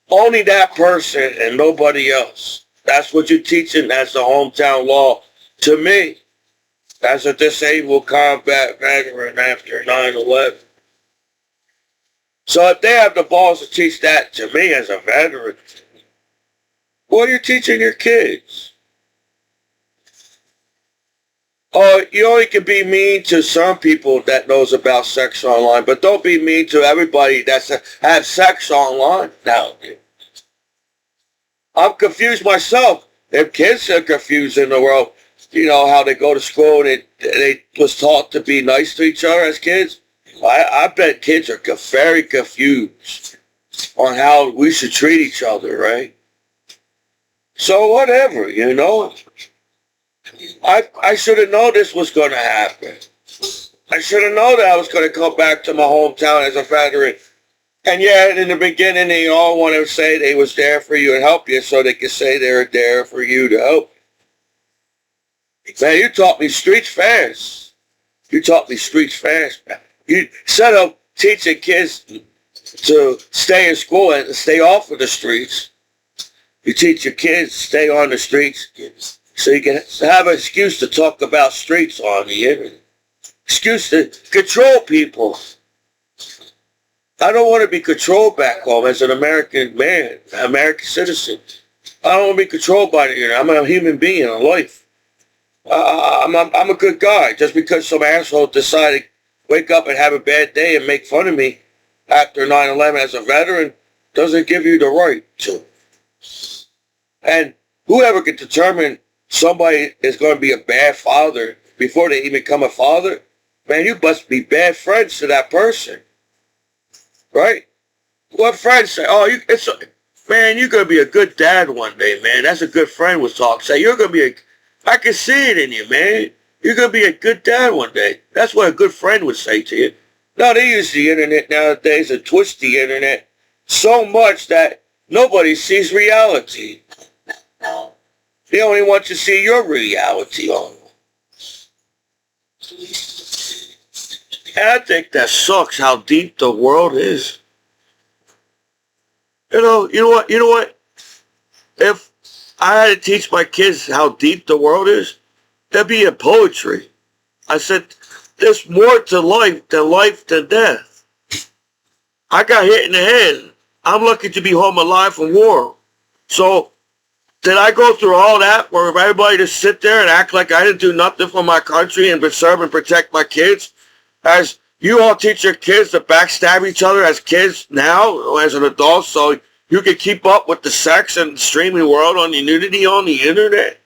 only that person and nobody else. That's what you're teaching as the hometown law to me, as a disabled combat veteran after 9/11. So if they have the balls to teach that to me as a veteran, what are you teaching your kids? Oh, you only can be mean to some people that knows about sex online, but don't be mean to everybody that's have sex online nowadays. I'm confused myself. If kids are confused in the world, you know, how they go to school and they was taught to be nice to each other as kids. I bet kids are very confused on how we should treat each other, right? So whatever, you know. I should have known this was going to happen. I should have known that I was going to come back to my hometown as a veteran. And yet, in the beginning, they all want to say they was there for you and help you so they could say they were there for you to help. Man, you taught me streets fast. You taught me streets fast, man. You, instead of teaching kids to stay in school and stay off of the streets, you teach your kids to stay on the streets so you can have an excuse to talk about streets on the internet. Excuse to control people. I don't want to be controlled back home as an American man, American citizen. I don't want to be controlled by the internet. I'm a human being, a life. I'm a good guy. Just because some asshole decided to wake up and have a bad day and make fun of me after 9/11 as a veteran doesn't give you the right to. And whoever can determine somebody is going to be a bad father before they even become a father, man, you must be bad friends to that person. Right? What friends say, oh, man, you're going to be a good dad one day, man. That's a good friend would talk. Say, you're going to be I can see it in you, man. You're going to be a good dad one day. That's what a good friend would say to you. No, they use the internet nowadays and twist the internet so much that nobody sees reality. They only want to see your reality on them. And I think that sucks how deep the world is. You know what? If I had to teach my kids how deep the world is, that'd be in poetry. I said, there's more to life than death. I got hit in the head. I'm lucky to be home alive from war. So, did I go through all that for everybody to sit there and act like I didn't do nothing for my country and serve and protect my kids? As you all teach your kids to backstab each other as kids now, as an adult, so you can keep up with the sex and streaming world on the nudity on the internet?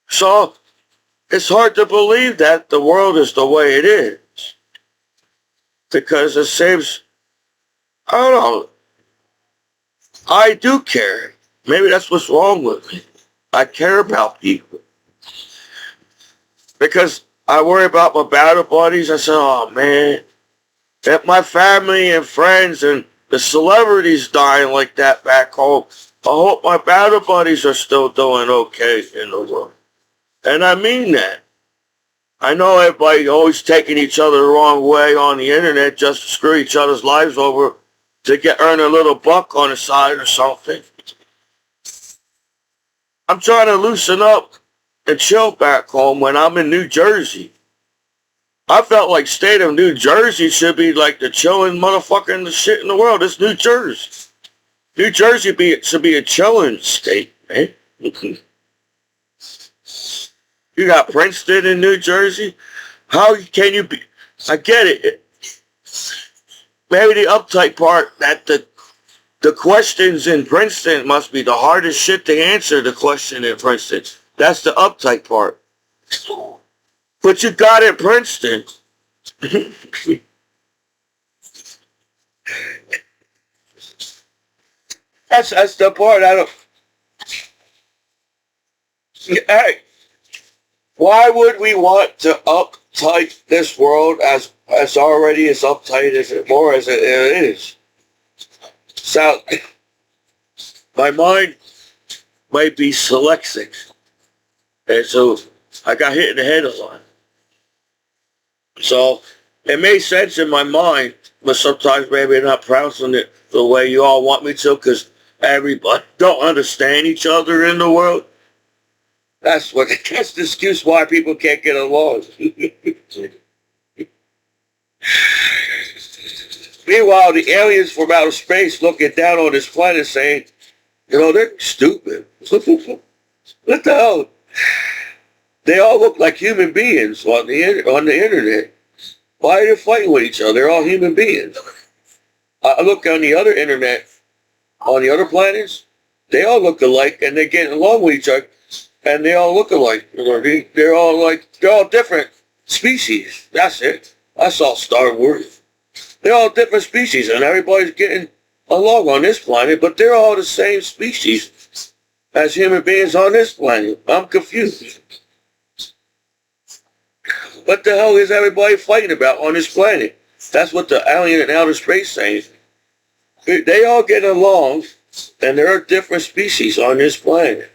So, it's hard to believe that the world is the way it is. Because it seems, I don't know, I do care. Maybe that's what's wrong with me. I care about people. Because I worry about my battle buddies. I say, oh man, If my family and friends and the celebrities dying like that back home, I hope my battle buddies are still doing okay in the world. And I mean that. I know everybody always taking each other the wrong way on the internet just to screw each other's lives over to earn a little buck on the side or something. I'm trying to loosen up and chill back home when I'm in New Jersey. I felt like state of New Jersey should be like the chilling motherfucking shit in the world. It's New Jersey. New Jersey should be a chilling state, man. You got Princeton in New Jersey. How can you be? I get it. Maybe the uptight part that the questions in Princeton must be the hardest shit to answer. The question in Princeton. That's the uptight part. But you got it, Princeton. That's the part I don't. Hey, why would we want to uptight this world as already as uptight as it is? So my mind might be dyslexic, and so I got hit in the head a lot. So it made sense in my mind, but sometimes maybe not pronouncing it the way you all want me to, because everybody don't understand each other in the world. That's the excuse why people can't get along. Meanwhile, the aliens from outer space looking down on this planet saying, they're stupid. What the hell? They all look like human beings on the internet. Why are they fighting with each other? They're all human beings. I look on the other internet, on the other planets, they all look alike and they're getting along with each other. And they all look alike. They're all different species. That's it. That's all Star Wars. They're all different species and everybody's getting along on this planet, but they're all the same species as human beings on this planet. I'm confused. What the hell is everybody fighting about on this planet? That's what the alien in outer space saying. They all get along and there are different species on this planet.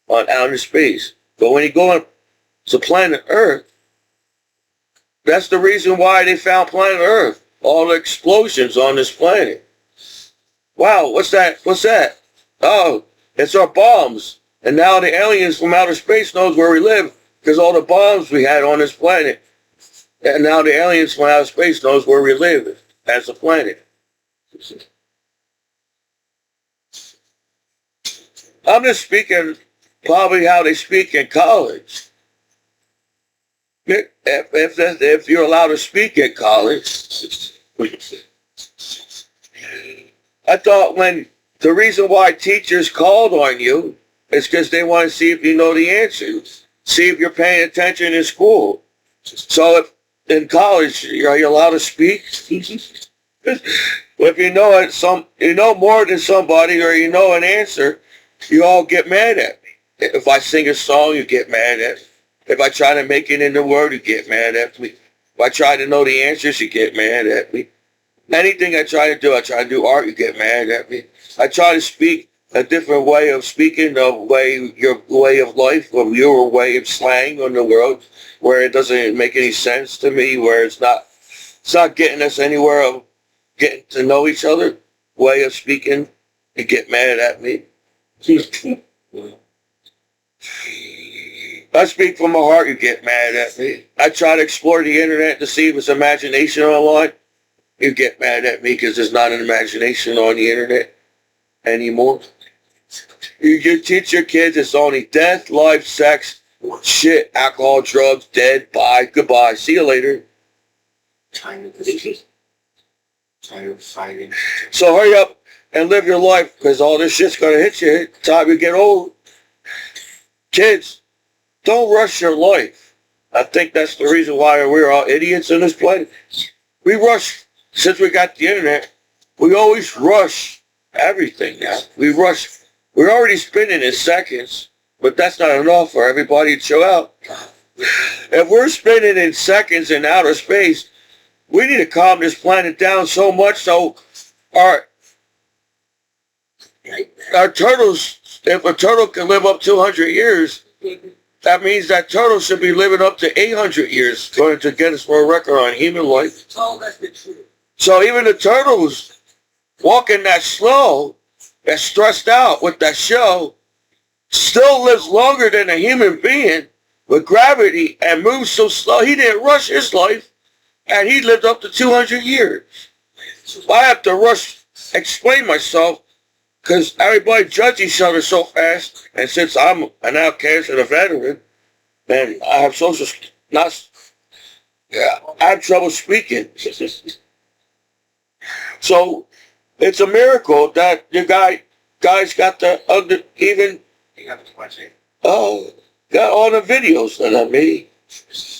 On outer space. But when you go on to planet Earth, that's the reason why they found planet Earth. All the explosions on this planet. Wow, what's that? What's that? Oh, it's our bombs. And now the aliens from outer space knows where we live because all the bombs we had on this planet. And now the aliens from outer space knows where we live as a planet. I'm just speaking probably how they speak in college. If you're allowed to speak in college, I thought when the reason why teachers called on you is because they want to see if you know the answers, see if you're paying attention in school. So if in college, are you allowed to speak? If you know it, you know more than somebody, or you know an answer, you all get mad at me. If I sing a song, you get mad at me. If I try to make it in the word, you get mad at me. If I try to know the answers, you get mad at me. Anything I try to do art, you get mad at me. I try to speak a different way of speaking, your way of life, or your way of slang on the world, where it doesn't make any sense to me, where it's not getting us anywhere of getting to know each other, way of speaking, you get mad at me. I speak from my heart, you get mad at me. I try to explore the internet to see if it's imagination online. You get mad at me because there's not an imagination on the internet anymore. You teach your kids it's only death, life, sex, shit, alcohol, drugs, dead, bye, goodbye, see you later. Tired of fighting. So hurry up and live your life because all this shit's going to hit you at the time you get old. Kids, don't rush your life. I think that's the reason why we're all idiots on this planet. We rush, since we got the internet, we always rush everything now. We're already spinning in seconds, but that's not enough for everybody to chill out. If we're spinning in seconds in outer space, we need to calm this planet down so much so our turtles, if a turtle can live up 200 years, that means that turtle should be living up to 800 years, according to Guinness World Record on human life. So even the turtles walking that slow, that's stressed out with that show, still lives longer than a human being with gravity and moves so slow. He didn't rush his life, and he lived up to 200 years. I have to explain myself, because everybody judge each other so fast, and since I'm an outcast and a veteran, and I have I have trouble speaking. So it's a miracle that the guys got the got all the videos that I made.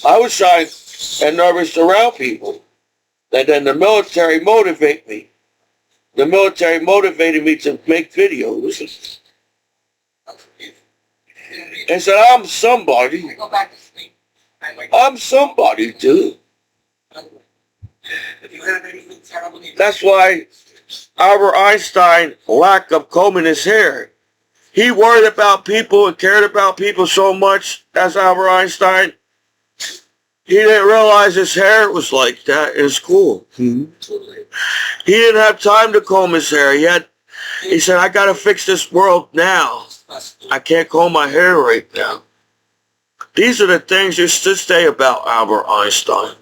I was shy and nervous around people, and then the military motivated me. The military motivated me to make videos. And said, I'm somebody. I'm somebody, dude. That's why Albert Einstein lack of combing his hair. He worried about people and cared about people so much as Albert Einstein. He didn't realize his hair was like that in school. He didn't have time to comb his hair. He said, I gotta fix this world now. I can't comb my hair right now. These are the things you should say about Albert Einstein.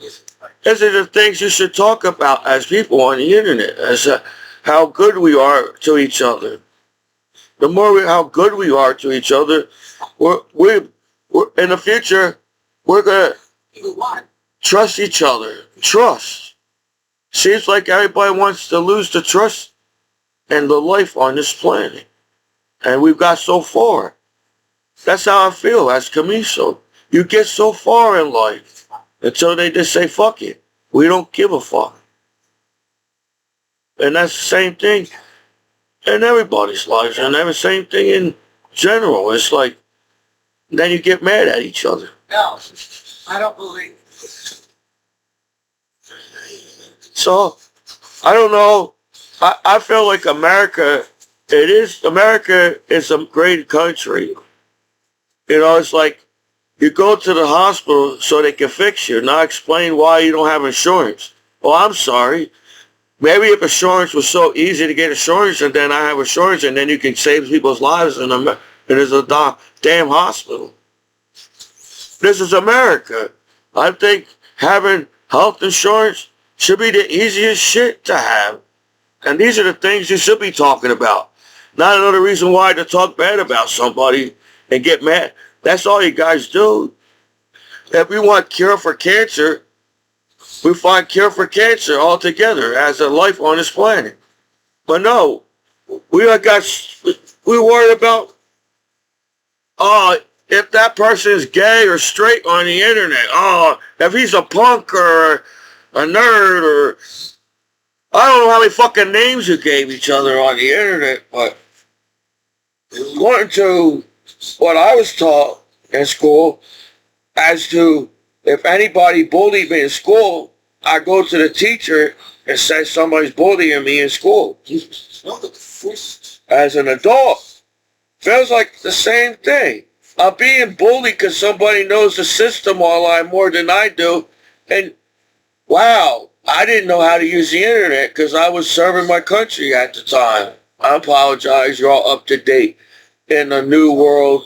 These are the things you should talk about as people on the internet, as how good we are to each other. The more how good we are to each other, we're in the future, we're gonna trust each other. Trust. Seems like everybody wants to lose the trust and the life on this planet. And we've got so far. That's how I feel as Commiso. You get so far in life until they just say, fuck it. We don't give a fuck. And that's the same thing in everybody's lives, and the same thing in general. It's like, then you get mad at each other. No, I don't believe. So, I don't know. I feel like America is a great country. You know, it's like you go to the hospital so they can fix you, not explain why you don't have insurance. Oh, I'm sorry. Maybe if insurance was so easy to get insurance, and then I have insurance, and then you can save people's lives in there's a damn hospital. This is America. I think having health insurance should be the easiest shit to have. And these are the things you should be talking about. Not another reason why to talk bad about somebody and get mad. That's all you guys do. If we want cure for cancer, we find cure for cancer altogether as a life on this planet. But no, we worry about, if that person is gay or straight on the internet. If he's a punk or a nerd or, I don't know how many fucking names you gave each other on the internet, but according to what I was taught in school, as to if anybody bullied me in school, I go to the teacher and say somebody's bullying me in school. As an adult, feels like the same thing. I'm being bullied because somebody knows the system online more than I do. And wow, I didn't know how to use the internet because I was serving my country at the time. I apologize, you're all up to date in the new world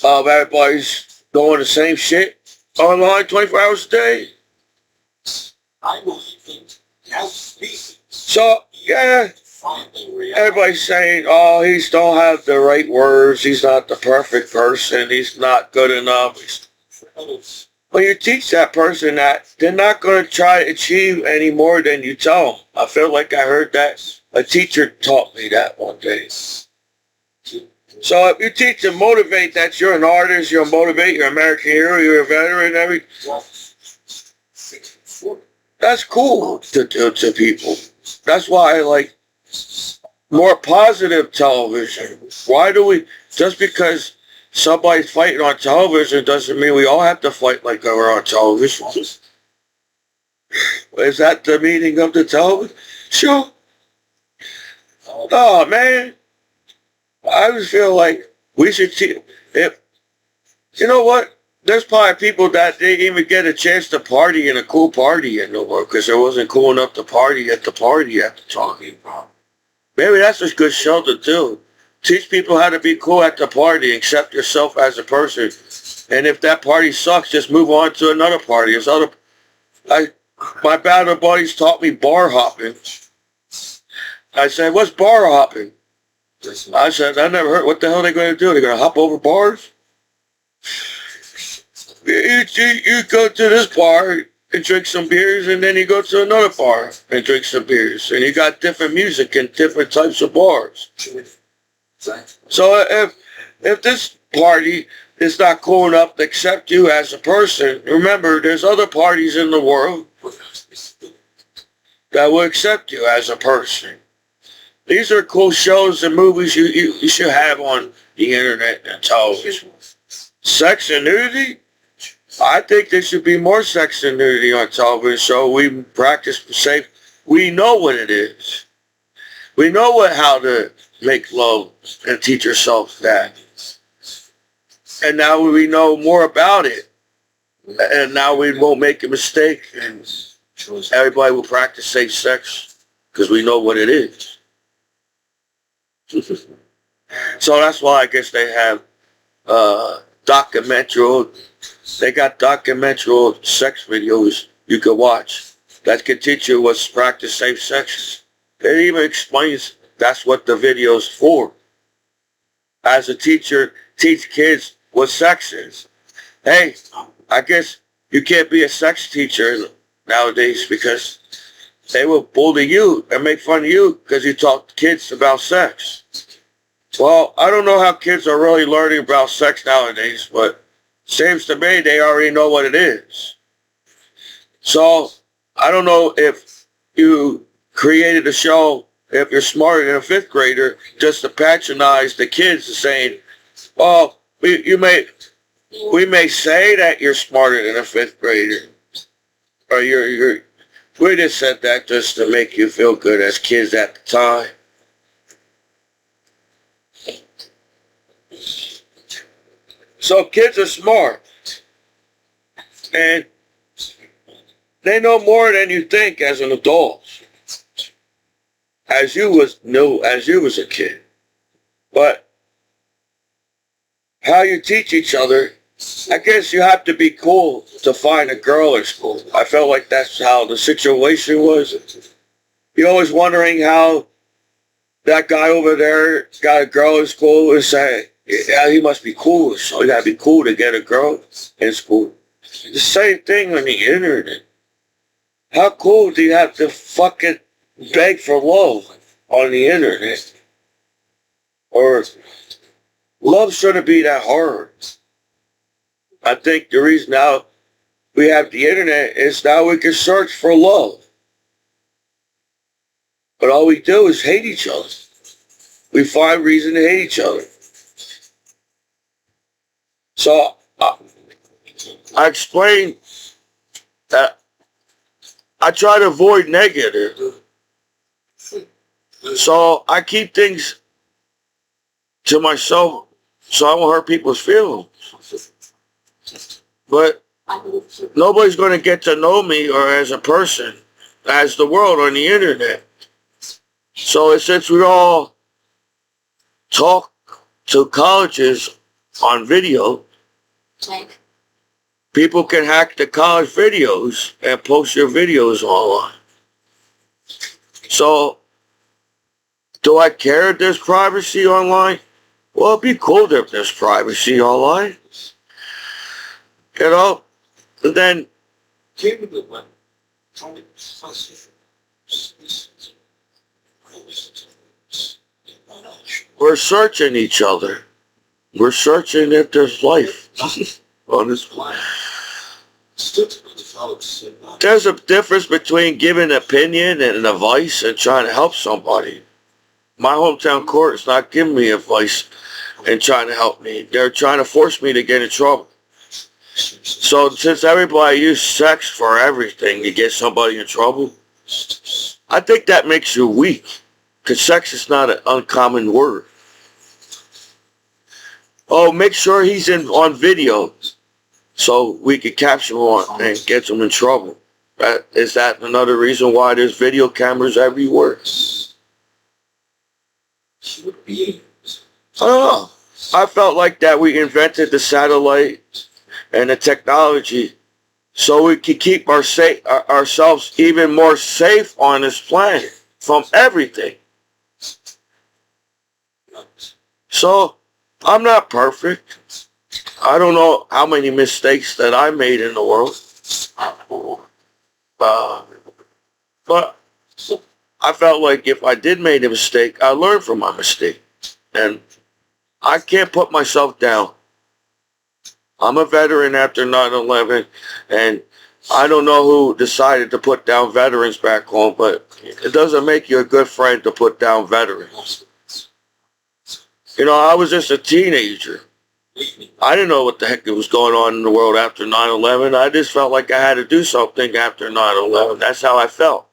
of everybody's doing the same shit online 24 hours a day. I believe So, yeah, everybody's saying, he don't have the right words, he's not the perfect person, he's not good enough. When you teach that person that, they're not going to try to achieve any more than you tell them. I feel like I heard that. A teacher taught me that one day. So if you teach and motivate that you're an artist, you'll motivate, you're an American hero, you're a veteran, that's cool to people. That's why I like more positive television. Why do we, just because somebody's fighting on television doesn't mean we all have to fight like we're on television. Is that the meaning of the television show? Oh man, I just feel like we should see if you know what. There's probably people that didn't even get a chance to party in a cool party in the world because it wasn't cool enough to party at the time. Maybe that's a good show to do. Teach people how to be cool at the party, accept yourself as a person. And if that party sucks, just move on to another party. My battle buddies taught me bar hopping. I said, what's bar hopping? I said, I never heard. What the hell are they going to do? They're going to hop over bars? You go to this bar and drink some beers, and then you go to another bar and drink some beers. And you got different music and different types of bars. So if this party is not cool enough to accept you as a person, remember, there's other parties in the world that will accept you as a person. These are cool shows and movies you should have on the internet and television. Sex and nudity? I think there should be more sex and nudity on television so we practice safe. We know what it is. We know how to make love and teach ourselves that. And now we know more about it. And now we won't make a mistake. And everybody will practice safe sex because we know what it is. So that's why I guess they have documentary. They got documentary sex videos you can watch that can teach you what's practice safe sex. It even explains that's what the video's for. As a teacher, teach kids what sex is. Hey, I guess you can't be a sex teacher nowadays because they will bully you and make fun of you because you taught kids about sex. Well, I don't know how kids are really learning about sex nowadays, but seems to me they already know what it is. So I don't know if you created a show, if you're smarter than a fifth grader, just to patronize the kids saying, well, we may say that you're smarter than a fifth grader. Or we just said that just to make you feel good as kids at the time. So kids are smart. And they know more than you think as an adult. As you was a kid. But how you teach each other, I guess you have to be cool to find a girl in school. I felt like that's how the situation was. You're always wondering how that guy over there got a girl in school and say, yeah, he must be cool, so you gotta be cool to get a girl in school. The same thing on the internet. How cool do you have to fucking beg for love on the internet? Or love shouldn't be that hard. I think the reason now we have the internet is now we can search for love. But all we do is hate each other. We find reason to hate each other. So I explained that I try to avoid negative. So I keep things to myself so I won't hurt people's feelings. But nobody's going to get to know me or as a person, as the world on the internet. So since we all talk to colleges on video, people can hack the college videos and post your videos online. So, do I care if there's privacy online? Well, it'd be cool if there's privacy online. You know? And then we're searching each other. We're searching if there's life on this planet. There's a difference between giving an opinion and advice and trying to help somebody. My hometown court is not giving me advice and trying to help me. They're trying to force me to get in trouble. So since everybody uses sex for everything to get somebody in trouble, I think that makes you weak. Because sex is not an uncommon word. Oh, make sure he's on video so we can capture him and get him in trouble. Is that another reason why there's video cameras everywhere? I don't know. I felt like that we invented the satellite and the technology so we could keep ourselves even more safe on this planet from everything. So, I'm not perfect. I don't know how many mistakes that I made in the world. But I felt like if I did make a mistake, I learned from my mistake. And I can't put myself down. I'm a veteran after 9/11, and I don't know who decided to put down veterans back home, but it doesn't make you a good friend to put down veterans. You know, I was just a teenager. I didn't know what the heck was going on in the world after 9/11. I just felt like I had to do something after 9/11. That's how I felt.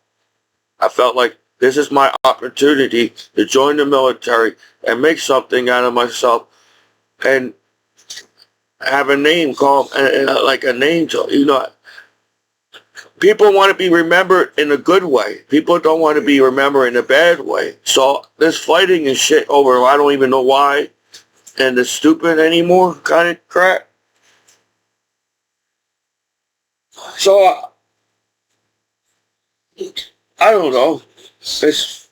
I felt like this is my opportunity to join the military and make something out of myself and have a name called, like a name to, you know. People want to be remembered in a good way. People don't want to be remembered in a bad way. So this fighting and shit over, I don't even know why, and the stupid anymore kind of crap. So I don't know. It's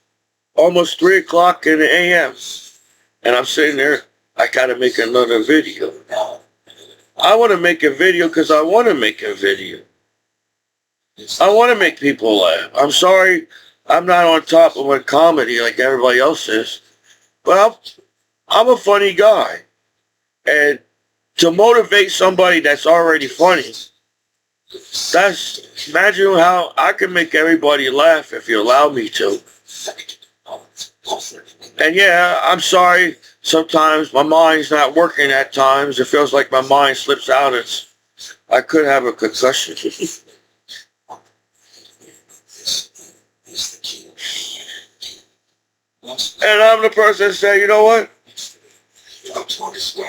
almost 3 o'clock in the a.m. and I'm sitting there. I gotta make another video. I want to make a video because I want to make a video. I want to make people laugh. I'm sorry I'm not on top of my comedy like everybody else is, but I'm a funny guy. And to motivate somebody that's already funny, imagine how I can make everybody laugh if you allow me to. And yeah, I'm sorry, sometimes my mind's not working at times. It feels like my mind slips out. I could have a concussion. And I'm the person that say, you know what?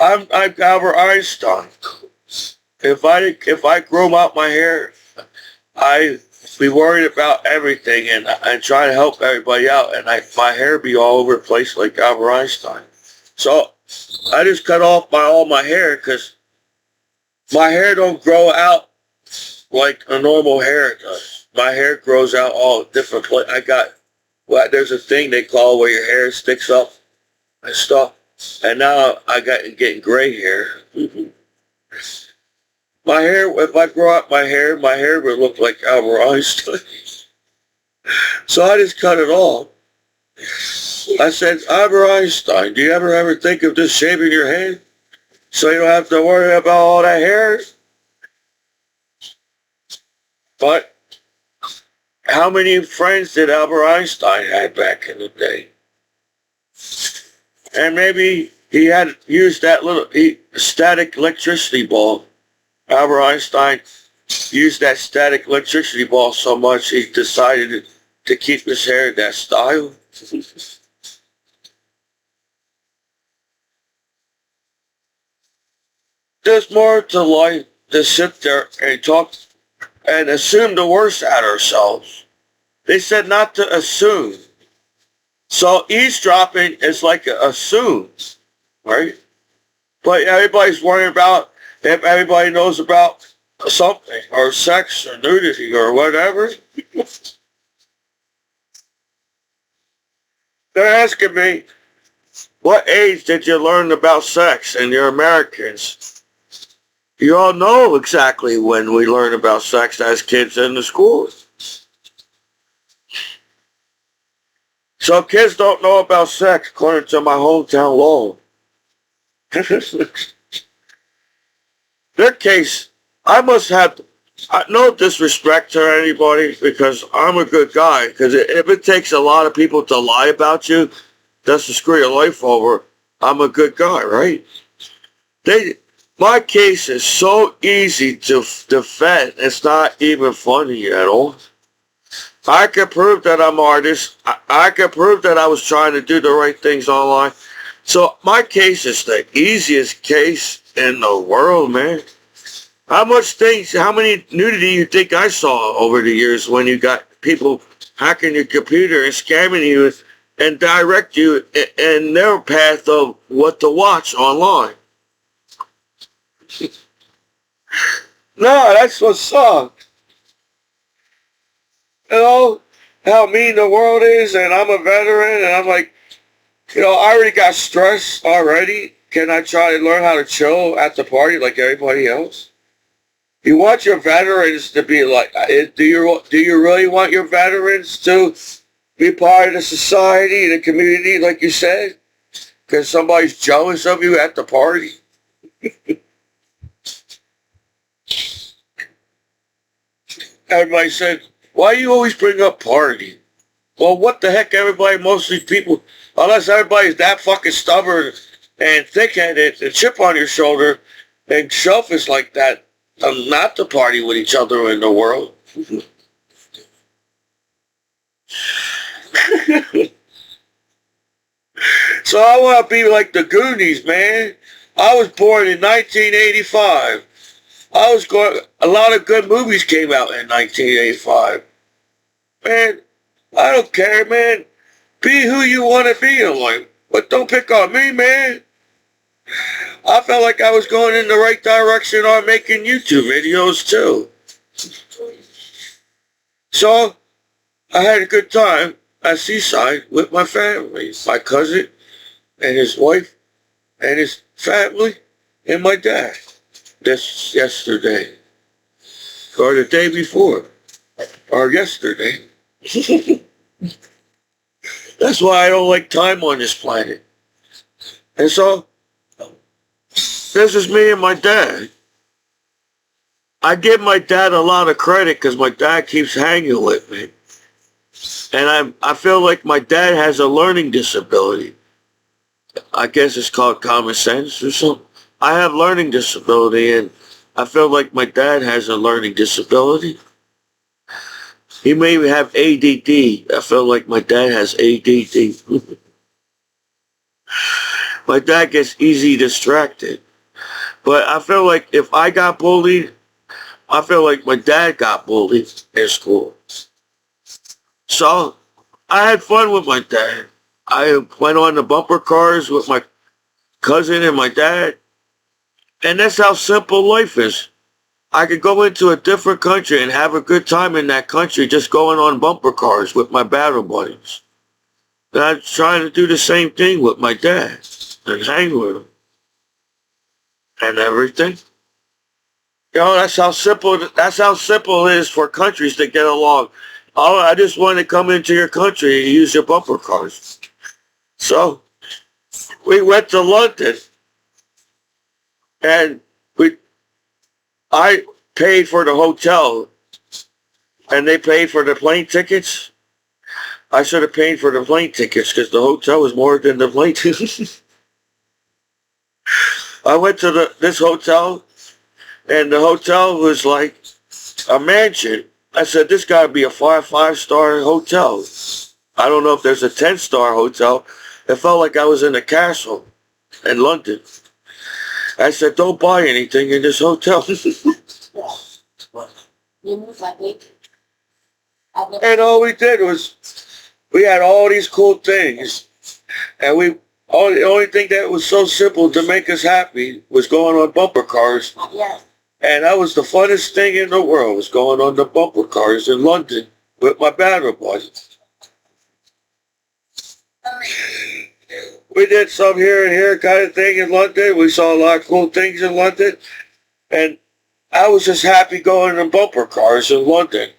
I'm Albert Einstein. If I grow out my hair, I be worried about everything and try to help everybody out, and my hair be all over the place like Albert Einstein. So I just cut off all my hair because my hair don't grow out like a normal hair does. My hair grows out all different places. There's a thing they call where your hair sticks up and stuff. And now getting gray hair. My hair, if I grow out my hair would look like Albert Einstein. So I just cut it off. I said, Albert Einstein, do you ever think of just shaving your head so you don't have to worry about all that hair? But how many friends did Albert Einstein have back in the day? And maybe he had used that little static electricity ball. Albert Einstein used that static electricity ball so much he decided to keep his hair that style. There's more to life than sit there and talk and assume the worst at ourselves. They said not to assume. So eavesdropping is like assume, right? But everybody's worrying about if everybody knows about something, or sex, or nudity, or whatever. They're asking me, what age did you learn about sex? And you're Americans. You all know exactly when we learn about sex as kids in the schools. So kids don't know about sex according to my hometown law. Their case, I must have no disrespect to anybody because I'm a good guy. Because if it takes a lot of people to lie about you, just to screw your life over, I'm a good guy, right? My case is so easy to defend. It's not even funny at all. I can prove that I'm an artist. I can prove that I was trying to do the right things online. So my case is the easiest case in the world, man. How many nudity you think I saw over the years when you got people hacking your computer and scamming you and direct you in their path of what to watch online? No, that's what's up. You know how mean the world is, and I'm a veteran, and I'm like, I already got stressed already. Can I try to learn how to chill at the party like everybody else? You want your veterans to be like, do you really want your veterans to be part of the society, the community, like you said? Because somebody's jealous of you at the party? Everybody said, why do you always bring up party? Well, what the heck, everybody, most of these people, unless everybody's that fucking stubborn and thick-headed, a chip on your shoulder, and selfish like that, not to party with each other in the world. So I want to be like the Goonies, man. I was born in 1985. A lot of good movies came out in 1985. Man, I don't care, man. Be who you want to be in life. But don't pick on me, man. I felt like I was going in the right direction on making YouTube videos, too. So, I had a good time at Seaside with my family. My cousin and his wife and his family and my dad. This yesterday. Or the day before. Or yesterday. That's why I don't like time on this planet. And so, this is me and my dad. I give my dad a lot of credit because my dad keeps hanging with me. And I feel like my dad has a learning disability. I guess it's called common sense or something. I have learning disability, and I feel like my dad has a learning disability. He may have ADD. I feel like my dad has ADD. My dad gets easy distracted. But I feel like if I got bullied, I feel like my dad got bullied in school. So I had fun with my dad. I went on the bumper cars with my cousin and my dad. And that's how simple life is. I could go into a different country and have a good time in that country just going on bumper cars with my battle buddies. And I'm trying to do the same thing with my dad and hang with him and everything. That's how simple it is for countries to get along. Oh, I just want to come into your country and use your bumper cars. So we went to London and I paid for the hotel and they paid for the plane tickets. I should have paid for the plane tickets because the hotel was more than the plane tickets. I went to this hotel and the hotel was like a mansion. I said, this got to be a five-star hotel. I don't know if there's a 10-star hotel. It felt like I was in a castle in London. I said, don't buy anything in this hotel. And all we did was, we had all these cool things. And the only thing that was so simple to make us happy was going on bumper cars. Yes. And that was the funnest thing in the world, was going on the bumper cars in London with my battle buddies. We did some here and here kind of thing in London. We saw a lot of cool things in London. And I was just happy going in bumper cars in London.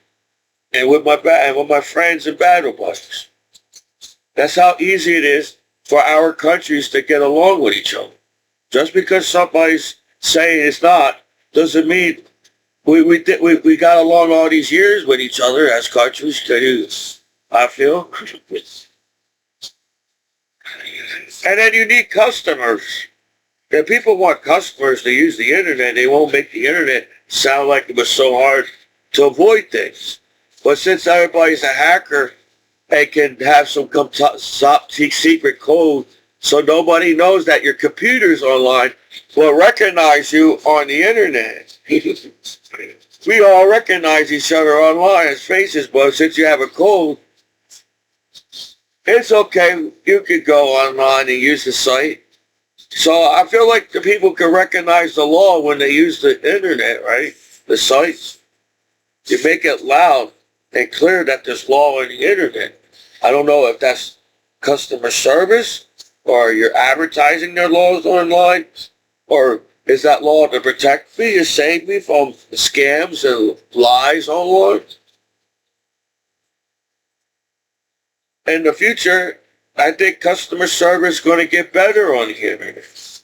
And with my friends and battle buddies. That's how easy it is for our countries to get along with each other. Just because somebody's saying it's not, doesn't mean we got along all these years with each other as countries. I feel. And then you need customers. if people want customers to use the internet, they won't make the internet sound like it was so hard to avoid things. But since everybody's a hacker and can have some top secret code so nobody knows that your computer's online, will recognize you on the internet. We all recognize each other online as faces, but since you have a code, it's okay. You could go online and use the site. So I feel like the people can recognize the law when they use the internet, right? The sites. You make it loud and clear that there's law on the internet. I don't know if that's customer service or you're advertising their laws online, or is that law to protect me, to save me from scams and lies online? In the future, I think customer service is going to get better on the internet.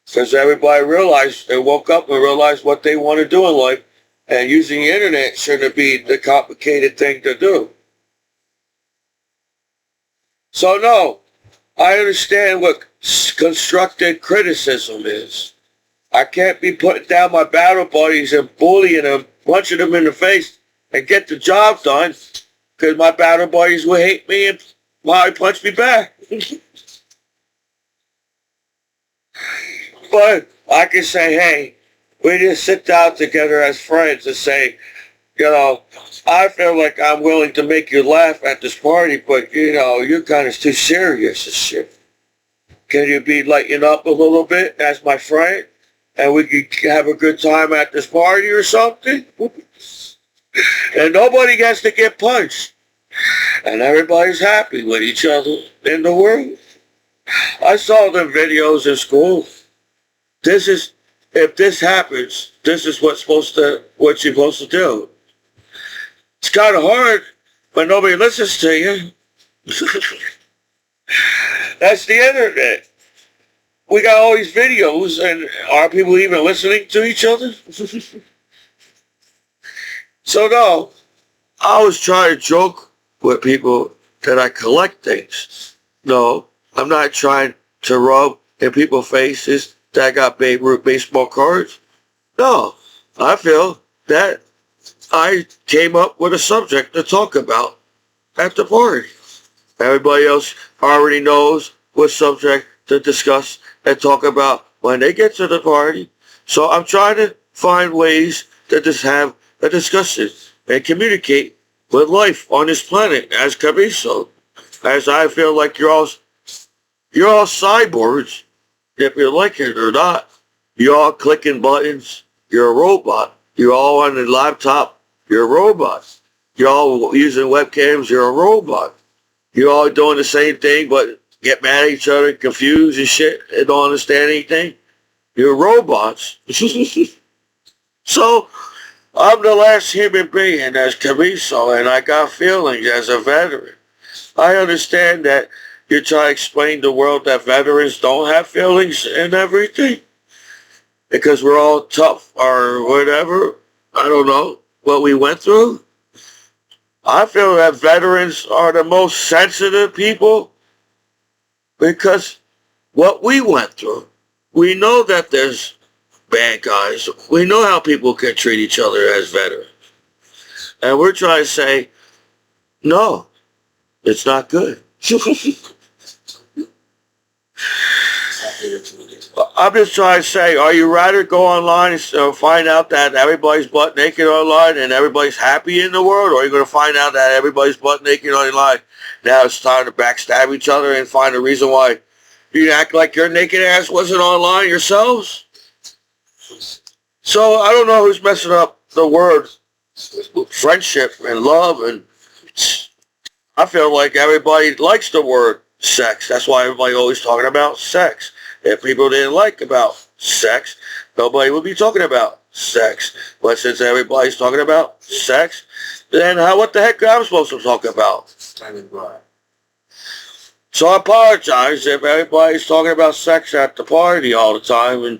Because everybody realized, they woke up and realized what they want to do in life, and using the internet shouldn't be the complicated thing to do. So no, I understand what constructive criticism is. I can't be putting down my battle buddies and bullying them, punching them in the face, and get the job done, because my battle buddies will hate me and probably punch me back. But I can say, hey, we just sit down together as friends and say, you know, I feel like I'm willing to make you laugh at this party, but, you know, you're kind of too serious and shit. Can you be lighten up a little bit as my friend? And we could have a good time at this party or something? And nobody gets to get punched. And everybody's happy with each other in the world. I saw the videos in school. If this happens, this is what you're supposed to do. It's kind of hard, but nobody listens to you. That's the internet. We got all these videos, and are people even listening to each other? So no, I always try to joke with people that I collect things. No, I'm not trying to rub in people's faces that I got Babe Ruth baseball cards. No, I feel that I came up with a subject to talk about at the party. Everybody else already knows what subject to discuss and talk about when they get to the party. So I'm trying to find ways to just have a discussion and communicate with life on this planet as Commiso. As I feel like you're all cyborgs, if you like it or not. You're all clicking buttons. You're a robot. You're all on the laptop. You're a robot. You're all using webcams. You're a robot. You're all doing the same thing, but get mad at each other, confused and shit, and don't understand anything. You're robots. So, I'm the last human being as Commiso, and I got feelings as a veteran. I understand that you're trying to explain to the world that veterans don't have feelings and everything, because we're all tough or whatever. I don't know what we went through. I feel that veterans are the most sensitive people because what we went through. We know that there's bad guys. We know how people can treat each other as veterans. And we're trying to say, no, it's not good. I'm just trying to say, are you rather go online and find out that everybody's butt naked online and everybody's happy in the world, or are you going to find out that everybody's butt naked online? Now it's time to backstab each other and find a reason why you act like your naked ass wasn't online yourselves? So I don't know who's messing up the word friendship and love, and I feel like everybody likes the word sex. That's why everybody always talking about sex. If people didn't like about sex, nobody would be talking about sex. But since everybody's talking about sex, then what the heck am I supposed to talk about? So I apologize if everybody's talking about sex at the party all the time, and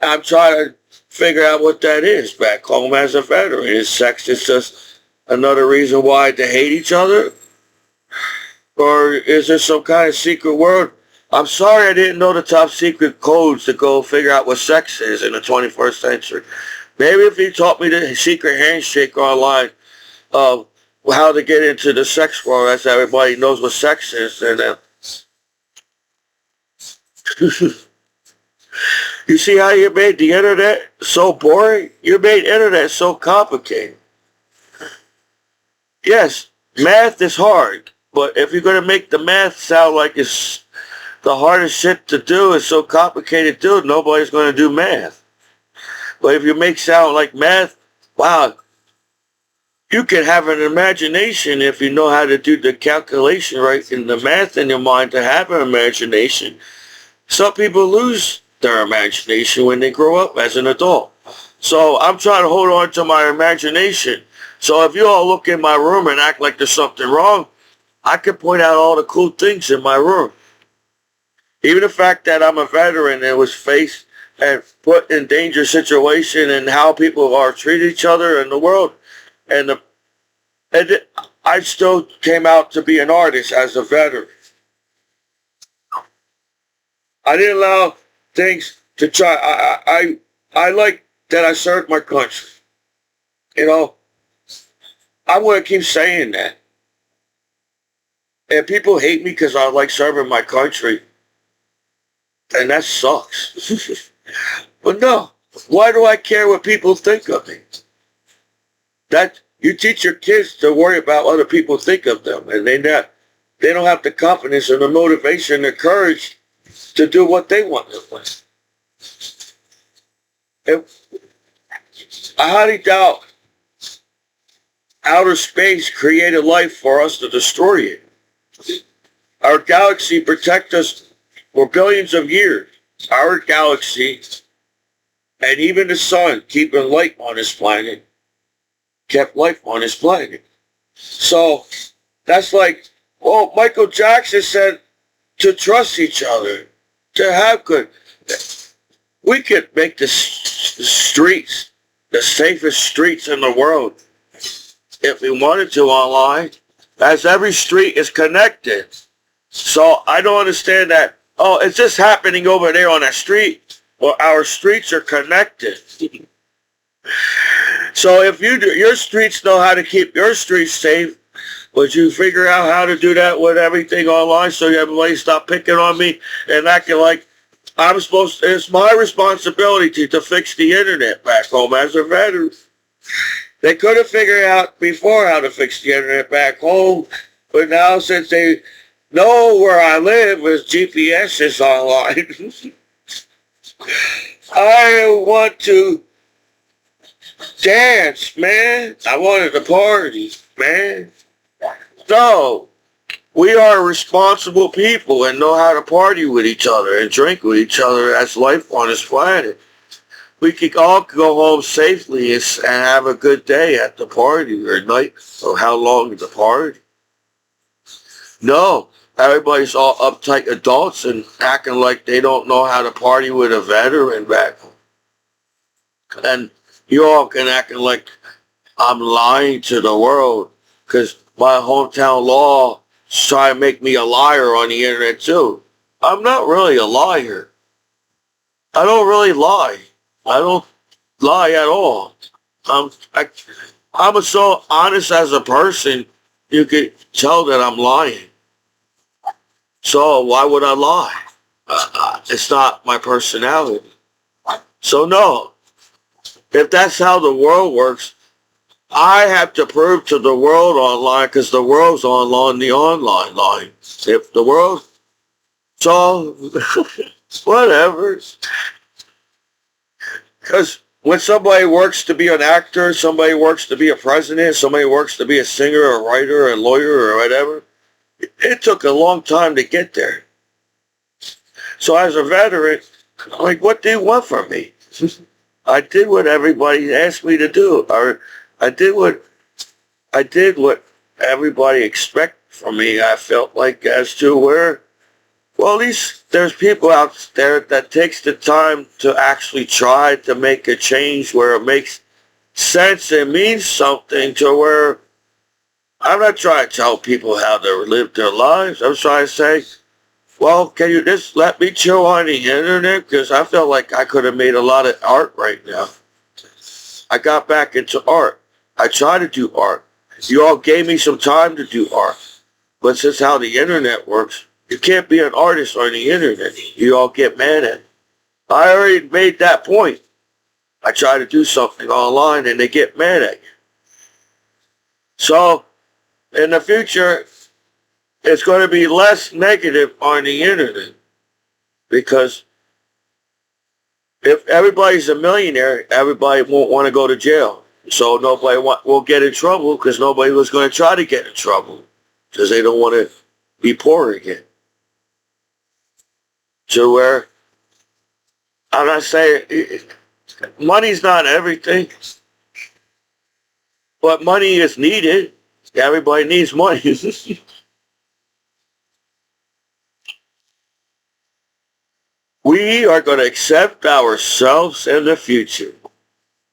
I'm trying to figure out what that is back home as a veteran. Is sex just another reason why to hate each other? Or is there some kind of secret word I'm sorry I didn't know the top secret codes to go figure out what sex is in the 21st century. Maybe if you taught me the secret handshake online of how to get into the sex world, as everybody knows what sex is, and you see how you made the internet so boring? You made internet so complicated. Yes, math is hard, but if you're going to make the math sound like it's the hardest shit to do, it's so complicated to do, nobody's going to do math. But if you make sound like math, wow, you can have an imagination if you know how to do the calculation right in the math in your mind to have an imagination. Some people lose their imagination when they grow up as an adult. So I'm trying to hold on to my imagination. So if you all look in my room and act like there's something wrong, I can point out all the cool things in my room. Even the fact that I'm a veteran and was faced and put in dangerous situation and how people are treating each other in the world. And I still came out to be an artist as a veteran. I didn't allow things to try. I like that I served my country. You know, I'm going to keep saying that. And people hate me because I like serving my country. And that sucks. But no, why do I care what people think of me? That you teach your kids to worry about what other people think of them, and they don't have the confidence and the motivation and the courage to do what they want to do. I highly doubt outer space created life for us to destroy it. Our galaxy protects us for billions of years. Our galaxy and even the sun keeping light on this planet kept life on this planet. So that's like, well, Michael Jackson said to trust each other, to have good. We could make the streets the safest streets in the world if we wanted to online, as every street is connected. So I don't understand that, oh, it's just happening over there on that street. Well, our streets are connected. So if your streets know how to keep your streets safe, would you figure out how to do that with everything online so everybody stop picking on me and acting like it's my responsibility to fix the internet back home as a veteran. They could have figured out before how to fix the internet back home, but now since they know where I live with GPS is online, I want to dance, man. I wanted to party, man. So, we are responsible people and know how to party with each other and drink with each other as life on this planet. We could all go home safely and have a good day at the party or night or how long is the party. No, everybody's all uptight adults and acting like they don't know how to party with a veteran back home. And you all can acting like I'm lying to the world because my hometown law is trying to make me a liar on the internet too. I'm not really a liar. I don't really lie. I don't lie at all. I'm so honest as a person, you could tell that I'm lying. So why would I lie? It's not my personality. So no, if that's how the world works, I have to prove to the world online because the world's on the online line. If the world, so whatever. Because when somebody works to be an actor, somebody works to be a president, somebody works to be a singer, a writer, a lawyer, or whatever, it took a long time to get there. So as a veteran, I'm like, what do you want from me? I did what everybody asked me to do. Or I did what everybody expected from me. I felt like as to where, well, at least there's people out there that takes the time to actually try to make a change where it makes sense and means something to where I'm not trying to tell people how to live their lives. I'm trying to say, well, can you just let me chill on the internet? Because I felt like I could have made a lot of art right now. I got back into art. I tried to do art. You all gave me some time to do art. But since how the internet works, you can't be an artist on the internet. You all get mad at me. I already made that point. I try to do something online and they get mad at you. So, in the future, it's going to be less negative on the internet. Because if everybody's a millionaire, everybody won't want to go to jail. So nobody will get in trouble because nobody was going to try to get in trouble because they don't want to be poor again. To where, I'm not saying, money's not everything, but money is needed. Everybody needs money. We are going to accept ourselves in the future.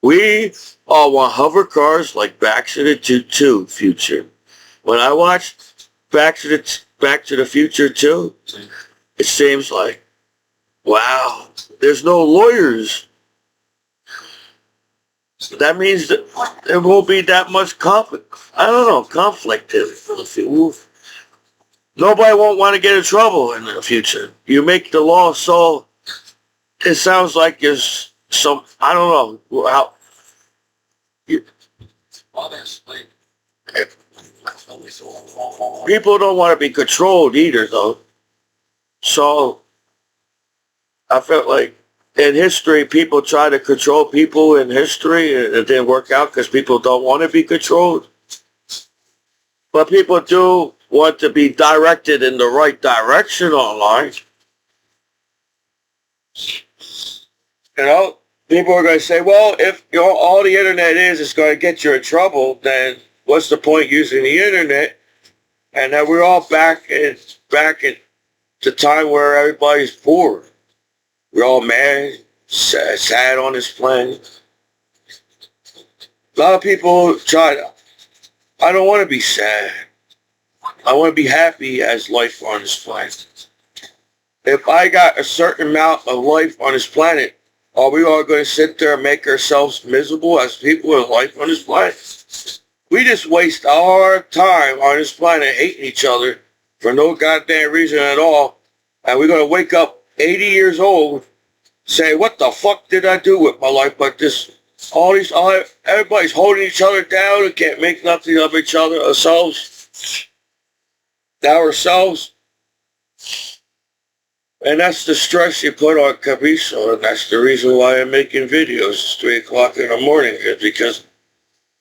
We all want hover cars like Back to the 2 future. When I watched Back to the Future 2, it seems like, wow, there's no lawyers. That means that there won't be that much conflict. I don't know, conflict. Nobody won't want to get in trouble in the future. You make the law so it sounds like there's some, I don't know how. Honestly, People don't want to be controlled either, though. So I felt like in history, people try to control people in history, and it didn't work out because people don't want to be controlled. But people do want to be directed in the right direction online. You know, people are going to say, well, if all the internet is going to get you in trouble, then what's the point using the internet? And then we're all back in the time where everybody's poor. We're all mad, sad on this planet. A lot of people I don't want to be sad. I want to be happy as life on this planet. If I got a certain amount of life on this planet, are we all going to sit there and make ourselves miserable as people with life on this planet? We just waste our time on this planet hating each other for no goddamn reason at all. And we're going to wake up 80 years old, say, what the fuck did I do with my life? But everybody's holding each other down and can't make nothing of each other, ourselves. And that's the stress you put on Commiso, and that's the reason why I'm making videos. It's 3 o'clock in the morning, is because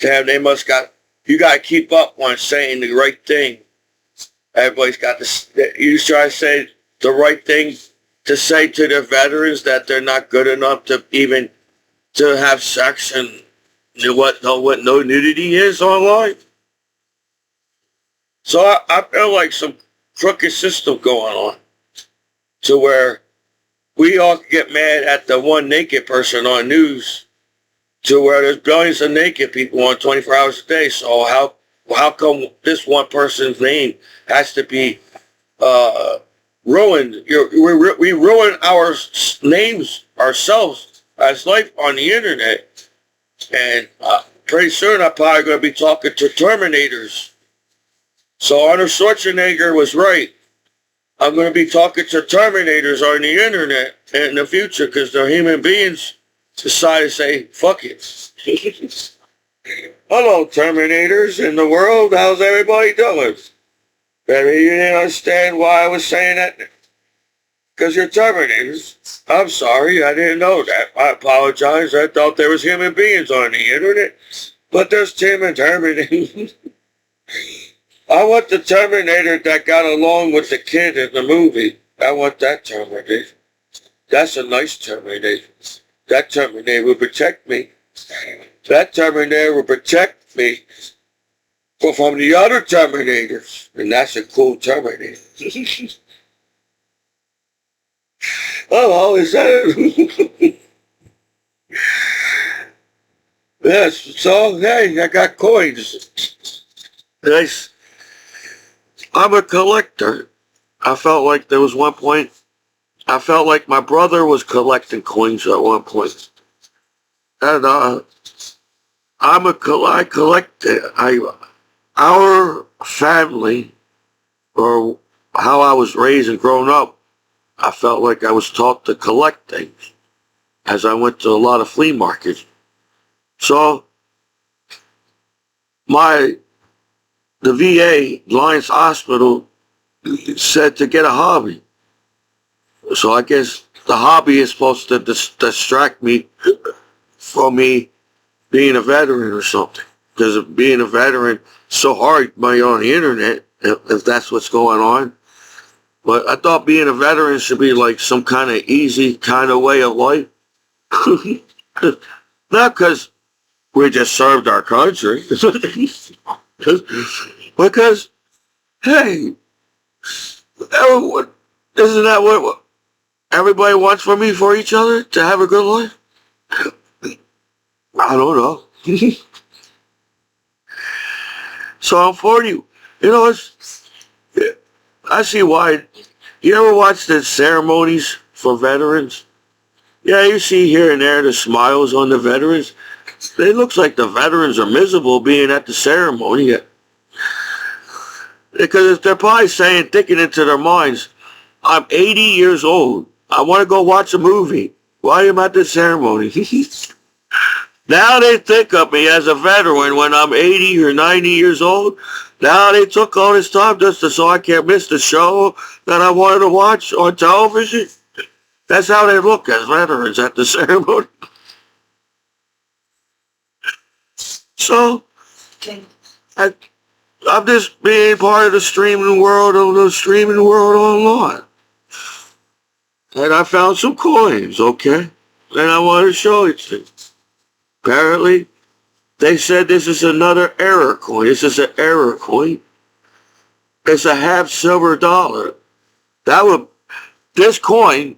damn, you got to keep up on saying the right thing. Everybody's got to, you try to say the right thing to say to the veterans that they're not good enough to even to have sex and what no nudity is online. So I feel like some crooked system going on to where we all get mad at the one naked person on news to where there's billions of naked people on 24 hours a day. So how come this one person's name has to be ruined? We ruin our names ourselves as life on the internet. And pretty soon I'm probably going to be talking to Terminators. So Arnold Schwarzenegger was right. I'm going to be talking to Terminators on the internet in the future because they're human beings decide to say, fuck it. Hello, Terminators in the world. How's everybody doing? Maybe you didn't understand why I was saying that. Because you're Terminators. I'm sorry, I didn't know that. I apologize. I thought there was human beings on the internet. But there's Terminators. I want the Terminator that got along with the kid in the movie. I want that Terminator. That's a nice Terminator. That Terminator will protect me. That Terminator will protect me from the other Terminators. And that's a cool Terminator. Oh, is that Yes, so hey, I got coins. Nice. I'm a collector. I felt like there was one point, I felt like my brother was collecting coins at one point. And I collect, our family, or how I was raised and grown up, I felt like I was taught to collect things as I went to a lot of flea markets. So the VA, Lions Hospital, said to get a hobby. So I guess the hobby is supposed to distract me from me being a veteran or something. Because being a veteran is so hard by on the internet, if that's what's going on. But I thought being a veteran should be like some kind of easy kind of way of life. Not because we just served our country. Because, hey, everyone, isn't that what everybody wants from me for each other? To have a good life? I don't know. So I'm 40. You know, I see why. You ever watch the ceremonies for veterans? Yeah, you see here and there the smiles on the veterans. It looks like the veterans are miserable being at the ceremony. Because they're probably saying, thinking into their minds, I'm 80 years old. I want to go watch a movie. Why am I at the ceremony? Now they think of me as a veteran when I'm 80 or 90 years old. Now they took all this time just so I can't miss the show that I wanted to watch on television. That's how they look as veterans at the ceremony. So, I'm just being part of the streaming world online. And I found some coins, okay? And I want to show it to you. Apparently, they said this is another error coin. This is an error coin. It's a half silver dollar. This coin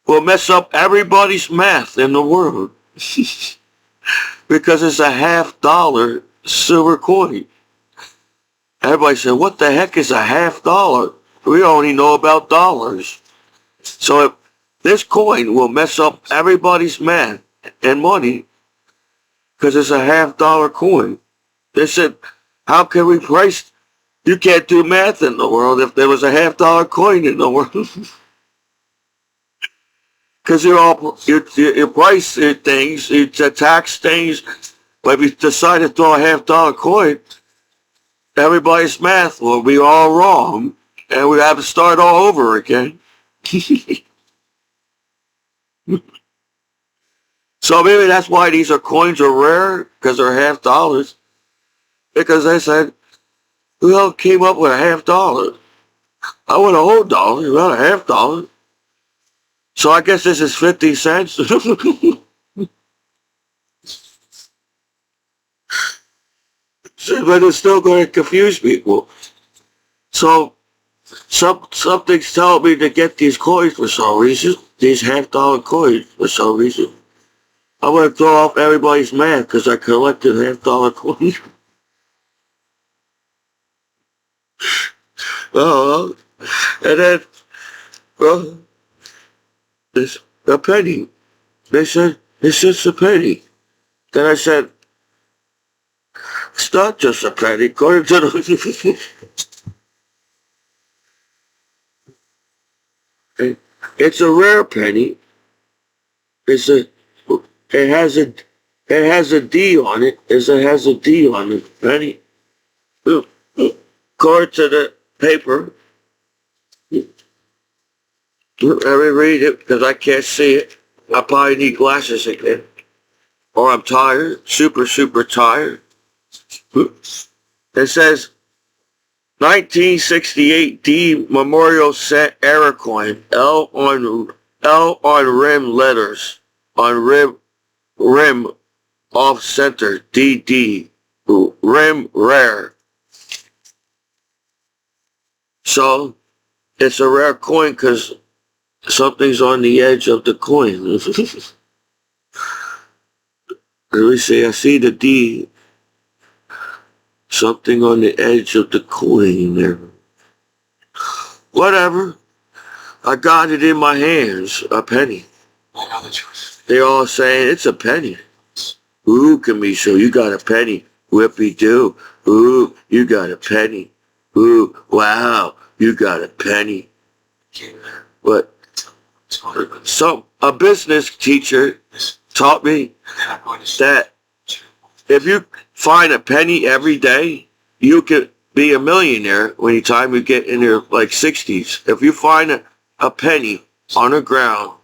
will mess up everybody's math in the world. Because it's a half dollar silver coin. Everybody said, what the heck is a half dollar? We only know about dollars. So if this coin will mess up everybody's math and money because it's a half dollar coin. They said, how can we price? You can't do math in the world if there was a half dollar coin in the world. Because you price things, you tax things. But if you decide to throw a half dollar coin, everybody's math will be all wrong. And we have to start all over again. So maybe that's why these coins are rare, because they're half dollars. Because they said, who came up with a half dollar? I want a whole dollar, not a half dollar. So I guess this is 50 cents. But it's still going to confuse people. So something's telling me to get these coins for some reason, these half dollar coins for some reason. I'm going to throw off everybody's math because I collected half dollar coins. Oh, and then, well, it's a penny. They said, it's just a penny. Then I said, it's not just a penny. According to the... It's a rare penny. It has a, it has a D on it. It has a D on the penny. According to the paper, let me read it because I can't see it. I probably need glasses again. Or I'm tired, super tired. It says 1968 D Memorial Set Error Coin. L on rim letters. On rim off center. DD. Rim rare. So it's a rare coin because something's on the edge of the coin. Let me see. I see the D. Something on the edge of the coin there. whatever. I got it in my hands, a penny. I know the truth. They all saying it's a penny. Ooh, Commiso, you got a penny. Whippy do. Ooh, you got a penny. Ooh, wow, you got a penny. But a business teacher taught me that if you find a penny every day, you could be a millionaire when you get in your like 60s. If you find a penny on the ground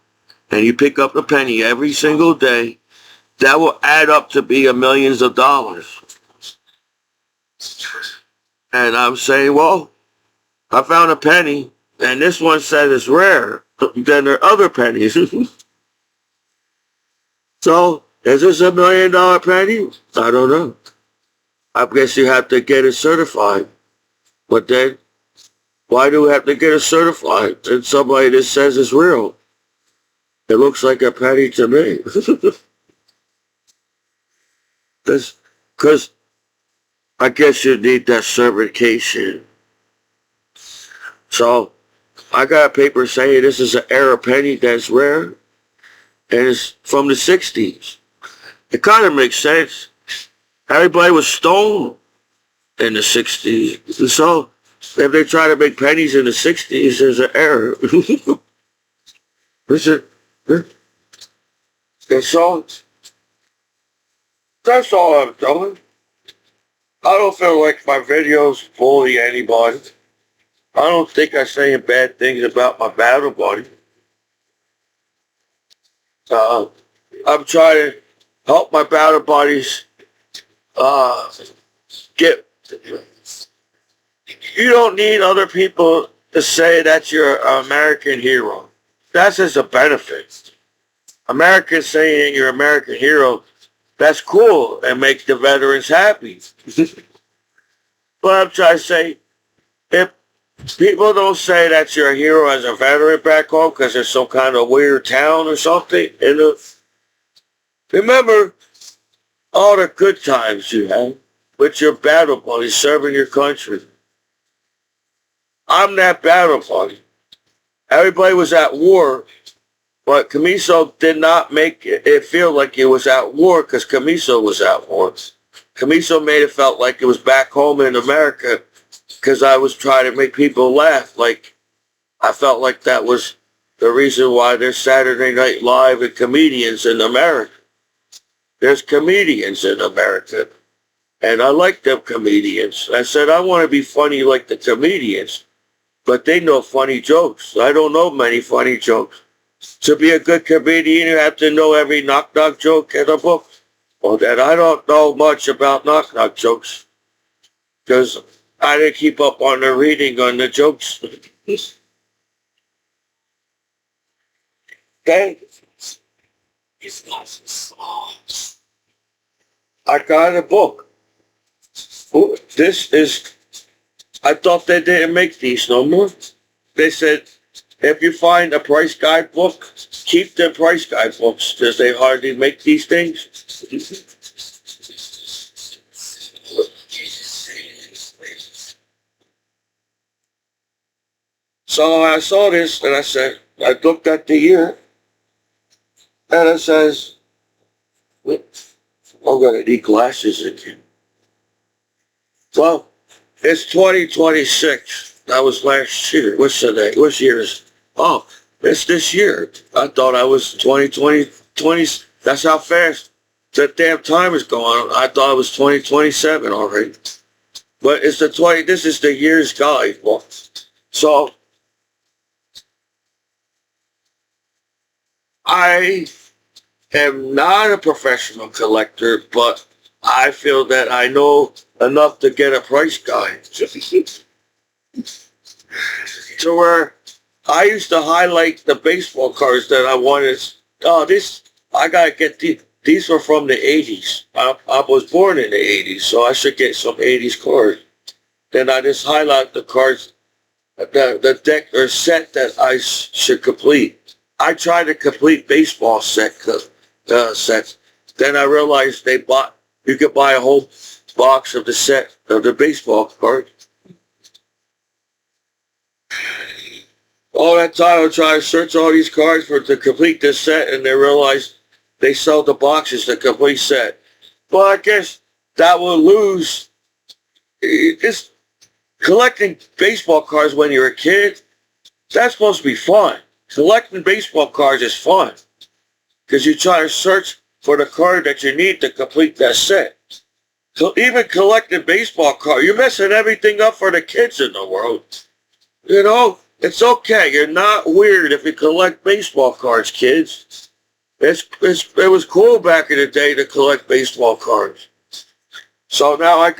and you pick up the penny every single day, that will add up to be millions of dollars. And I'm saying, well, I found a penny, and this one said it's rare. Then there are other pennies. So, is this $1 million penny? I don't know. I guess you have to get it certified. But then, why do we have to get it certified? And somebody that says it's real. It looks like a penny to me. Because I guess you need that certification. So, I got a paper saying this is an era penny that's rare, and it's from the 60s. It kind of makes sense. Everybody was stoned in the 60s. And so, if they try to make pennies in the 60s, there's an error. And so, that's all I'm doing. I don't feel like my videos bully anybody. I don't think I'm saying bad things about my battle buddy. I'm trying to help my battle buddies get... You don't need other people to say that you're an American hero. That's just a benefit. Americans saying you're an American hero, that's cool and makes the veterans happy. But I'm trying to say, if people don't say that you're a hero as a veteran back home because there's some kind of weird town or something, remember all the good times you had with your battle buddies serving your country. I'm that battle buddy. Everybody was at war, but Commiso did not make it feel like it was at war because Commiso was at war. Commiso made it felt like it was back home in America because I was trying to make people laugh. Like, I felt like that was the reason why there's Saturday Night Live and comedians in America. There's comedians in America. And I like them comedians. I said, I want to be funny like the comedians. But they know funny jokes. I don't know many funny jokes. To be a good comedian, you have to know every knock-knock joke in a book. Well, then I don't know much about knock-knock jokes. Because I didn't keep up on the reading on the jokes. Okay? I got a book. Oh, this is... I thought they didn't make these no more. They said, if you find a price guide book, keep the price guide books, because they hardly make these things. So I saw this, and I said, I looked at the year, and it says, I'm going to need glasses again. Well, it's 2026. That was last year. What's today? What year is? Oh, it's this year. I thought I was 2020. That's how fast that damn time is going. I thought it was 2027 already. But it's the 20. This is the year's guide. Well, so I am not a professional collector, but I feel that I know enough to get a price guide. To where I used to highlight the baseball cards that I wanted. Oh, I gotta get these. These were from the 80s. I was born in the 80s, so I should get some 80s cards. Then I just highlight the cards, the deck or set that I should complete. I tried to complete baseball sets. Then I realized you could buy a whole box of the set of the baseball card. all that time I try to search all these cards to complete this set, and they realize they sell the boxes the complete set. Well, I guess that will lose. It's collecting baseball cards when you're a kid. That's supposed to be fun. Collecting baseball cards is fun because you try to search for the card that you need to complete that set. So even collecting baseball cards, you're messing everything up for the kids in the world. You know, it's okay. You're not weird if you collect baseball cards, kids. It was cool back in the day to collect baseball cards. So now I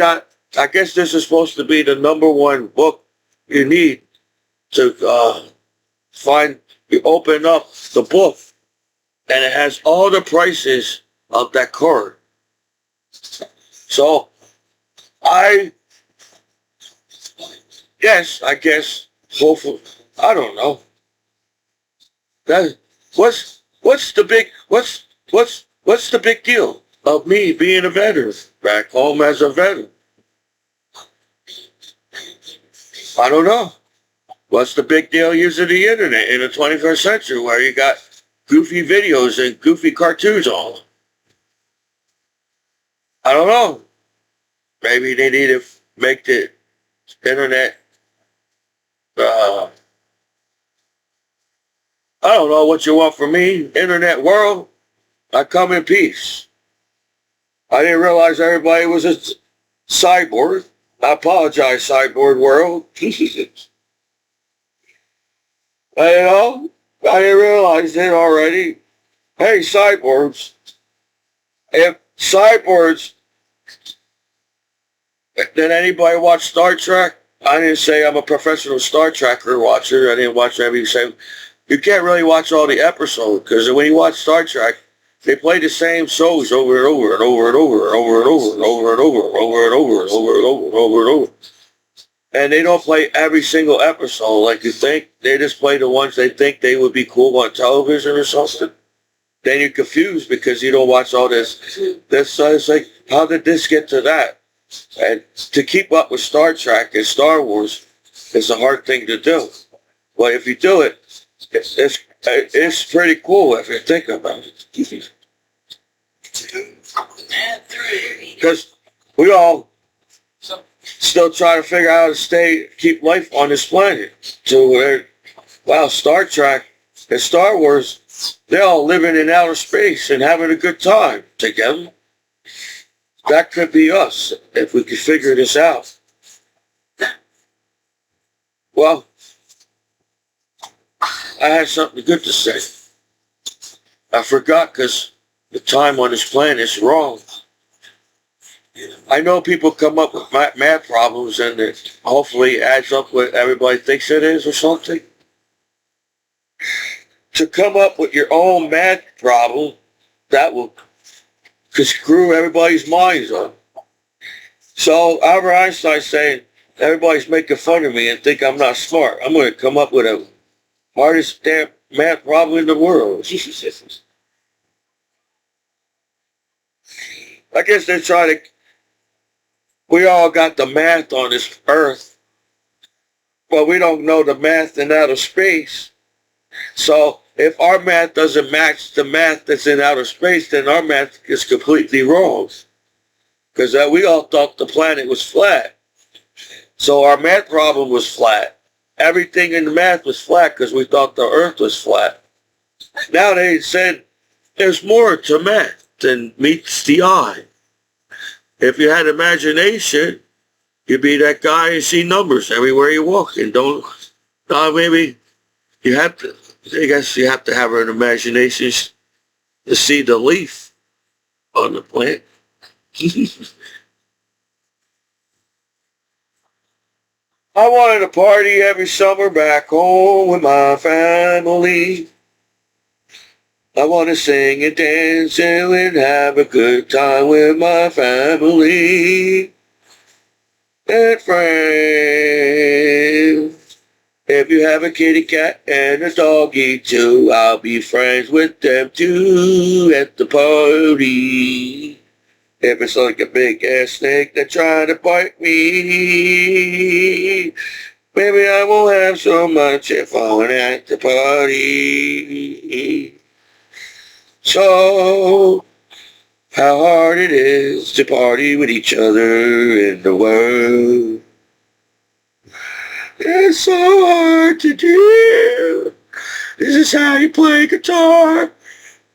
guess this is supposed to be the #1 book you need to you open up the book, and it has all the prices of that card. So I guess, hopefully, I don't know. What's the big deal of me being a veteran back home as a veteran? I don't know. What's the big deal using the internet in the 21st century where you got goofy videos and goofy cartoons on? I don't know. Maybe they need to make the internet, I don't know what you want from me, internet world. I come in peace. I didn't realize everybody was a cyborg. I apologize, cyborg world. I didn't realize it already. Hey, cyborgs. If cyborgs, did anybody watch Star Trek? I didn't say I'm a professional Star Trekker watcher. I didn't watch every same. You can't really watch all the episodes because when you watch Star Trek, they play the same shows over and over and over and over and over and over and over and over and over and over and over and over and over and over. And they don't play every single episode like you think. They just play the ones they think they would be cool on television or something. Then you're confused because you don't watch all this. It's like, how did this get to that? And to keep up with Star Trek and Star Wars is a hard thing to do. But if you do it, it's pretty cool if you think about it. Because we all still try to figure out how to keep life on this planet. So Star Trek and Star Wars, they're all living in outer space and having a good time together. That could be us if we could figure this out. Well, I had something good to say. I forgot because the time on this planet is wrong. I know people come up with math problems and it hopefully adds up what everybody thinks it is or something. To come up with your own math problem, that will screw everybody's minds up. So Albert Einstein saying, everybody's making fun of me and think I'm not smart. I'm going to come up with a hardest damn math problem in the world. I guess they're trying to, we all got the math on this earth, but we don't know the math in outer space. So if our math doesn't match the math that's in outer space, then our math is completely wrong. Because we all thought the planet was flat. So our math problem was flat. Everything in the math was flat because we thought the earth was flat. Now they said there's more to math than meets the eye. If you had imagination, you'd be that guy and see numbers everywhere you walk. And maybe you have to, I guess you have to have an imagination to see the leaf on the plant. I wanted to party every summer back home with my family. I want to sing and dance and have a good time with my family and friends. If you have a kitty cat and a doggy too, I'll be friends with them too at the party. If it's like a big ass snake that's trying to bite me, Maybe I won't have so much fun at the party. So, how hard it is to party with each other in the world. It's so hard to do. This is how you play guitar.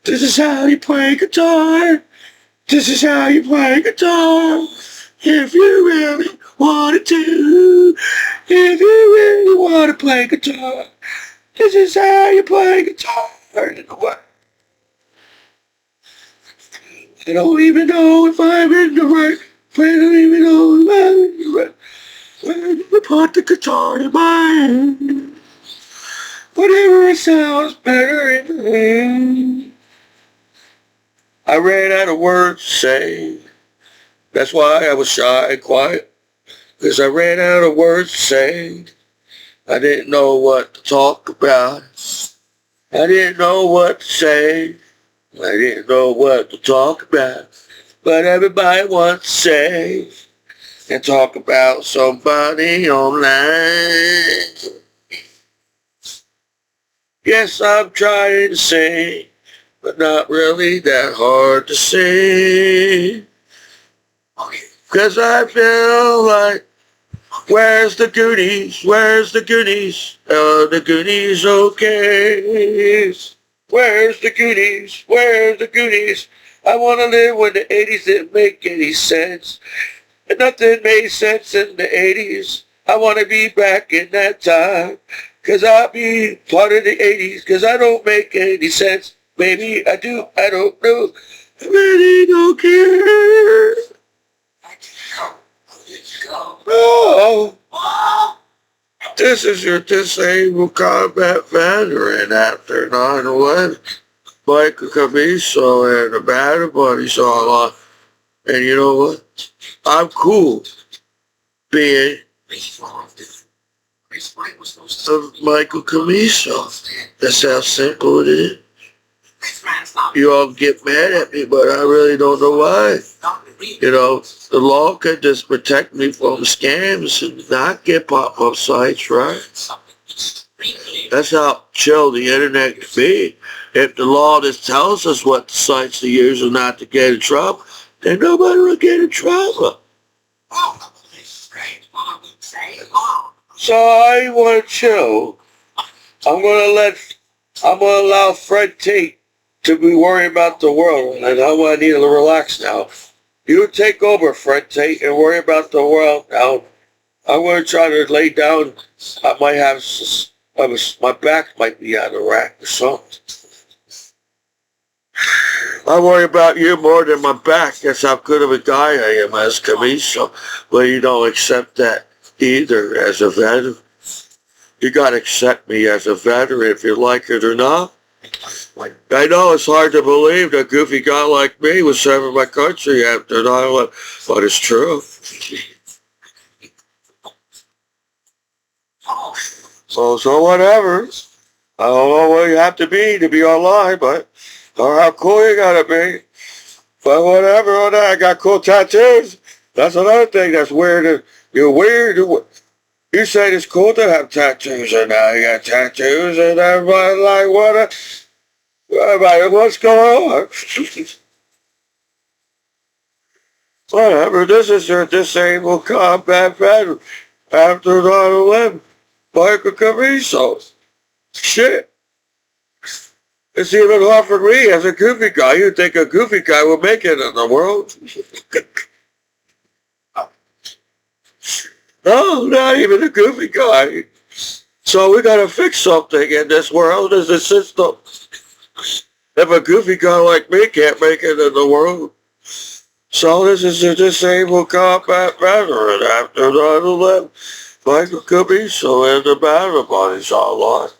This is how you play guitar. This is how you play guitar. If you really wanted to. If you really want to play guitar. This is how you play guitar. In the world. I don't even know if I'm in the right. I don't even know if I'm in the right. When I put the guitar in my hand. Whatever sounds better in the hand. I ran out of words to say. That's why I was shy and quiet. Because I ran out of words to say. I didn't know what to talk about. I didn't know what to say. I didn't know what to talk about. But everybody wants to say and talk about somebody online. Yes, I'm trying to sing, but not really that hard to sing. Cause I feel like, where's the goodies? Where's the goodies? The goodies, okay. Where's the goodies? Where's the goodies? I want to live when the 80s didn't make any sense. And nothing made sense in the 80s. I want to be back in that time. Cause I'll be part of the 80s. Cause I don't make any sense. Maybe I do. I don't know. I really don't care. Oh. This is your disabled combat veteran after 9/11. Michael Commiso and the Battle Buddies all on. And you know what? I'm cool being Michael Commiso. That's how simple it is. You all get mad at me, but I really don't know why. You know, the law could just protect me from scams and not get pop-up sites, right? That's how chill the internet can be. If the law just tells us what sites to use and not to get in trouble, then nobody will get in trouble. So I want to chill. I'm gonna allow Fred Tate to be worrying about the world, and I need to relax now. You take over, Fred Tate, and worry about the world now. I'm going to try to lay down. I might have, my back might be out of whack or something. I worry about you more than my back. That's how good of a guy I am as Commiso. But you don't accept that either as a veteran. You got to accept me as a veteran if you like it or not. I know it's hard to believe that a goofy guy like me was serving my country after 9/11, but it's true. So whatever. I don't know what you have to be online, but or how cool you gotta be. But whatever on that, I got cool tattoos. That's another thing that's weird. You're weird. You say it's cool to have tattoos, and now you got tattoos, and everybody's like, what's going on? Whatever, this is your disabled combat veteran after 9/11. Michael Commiso. Shit. It's even hard for me as a goofy guy. You'd think a goofy guy would make it in the world. No, not even a goofy guy. So we gotta fix something in this world as a system. If a goofy guy like me can't make it in the world. So this is a disabled combat veteran after 9/11. Michael Commiso and the Battle Buddies all lost.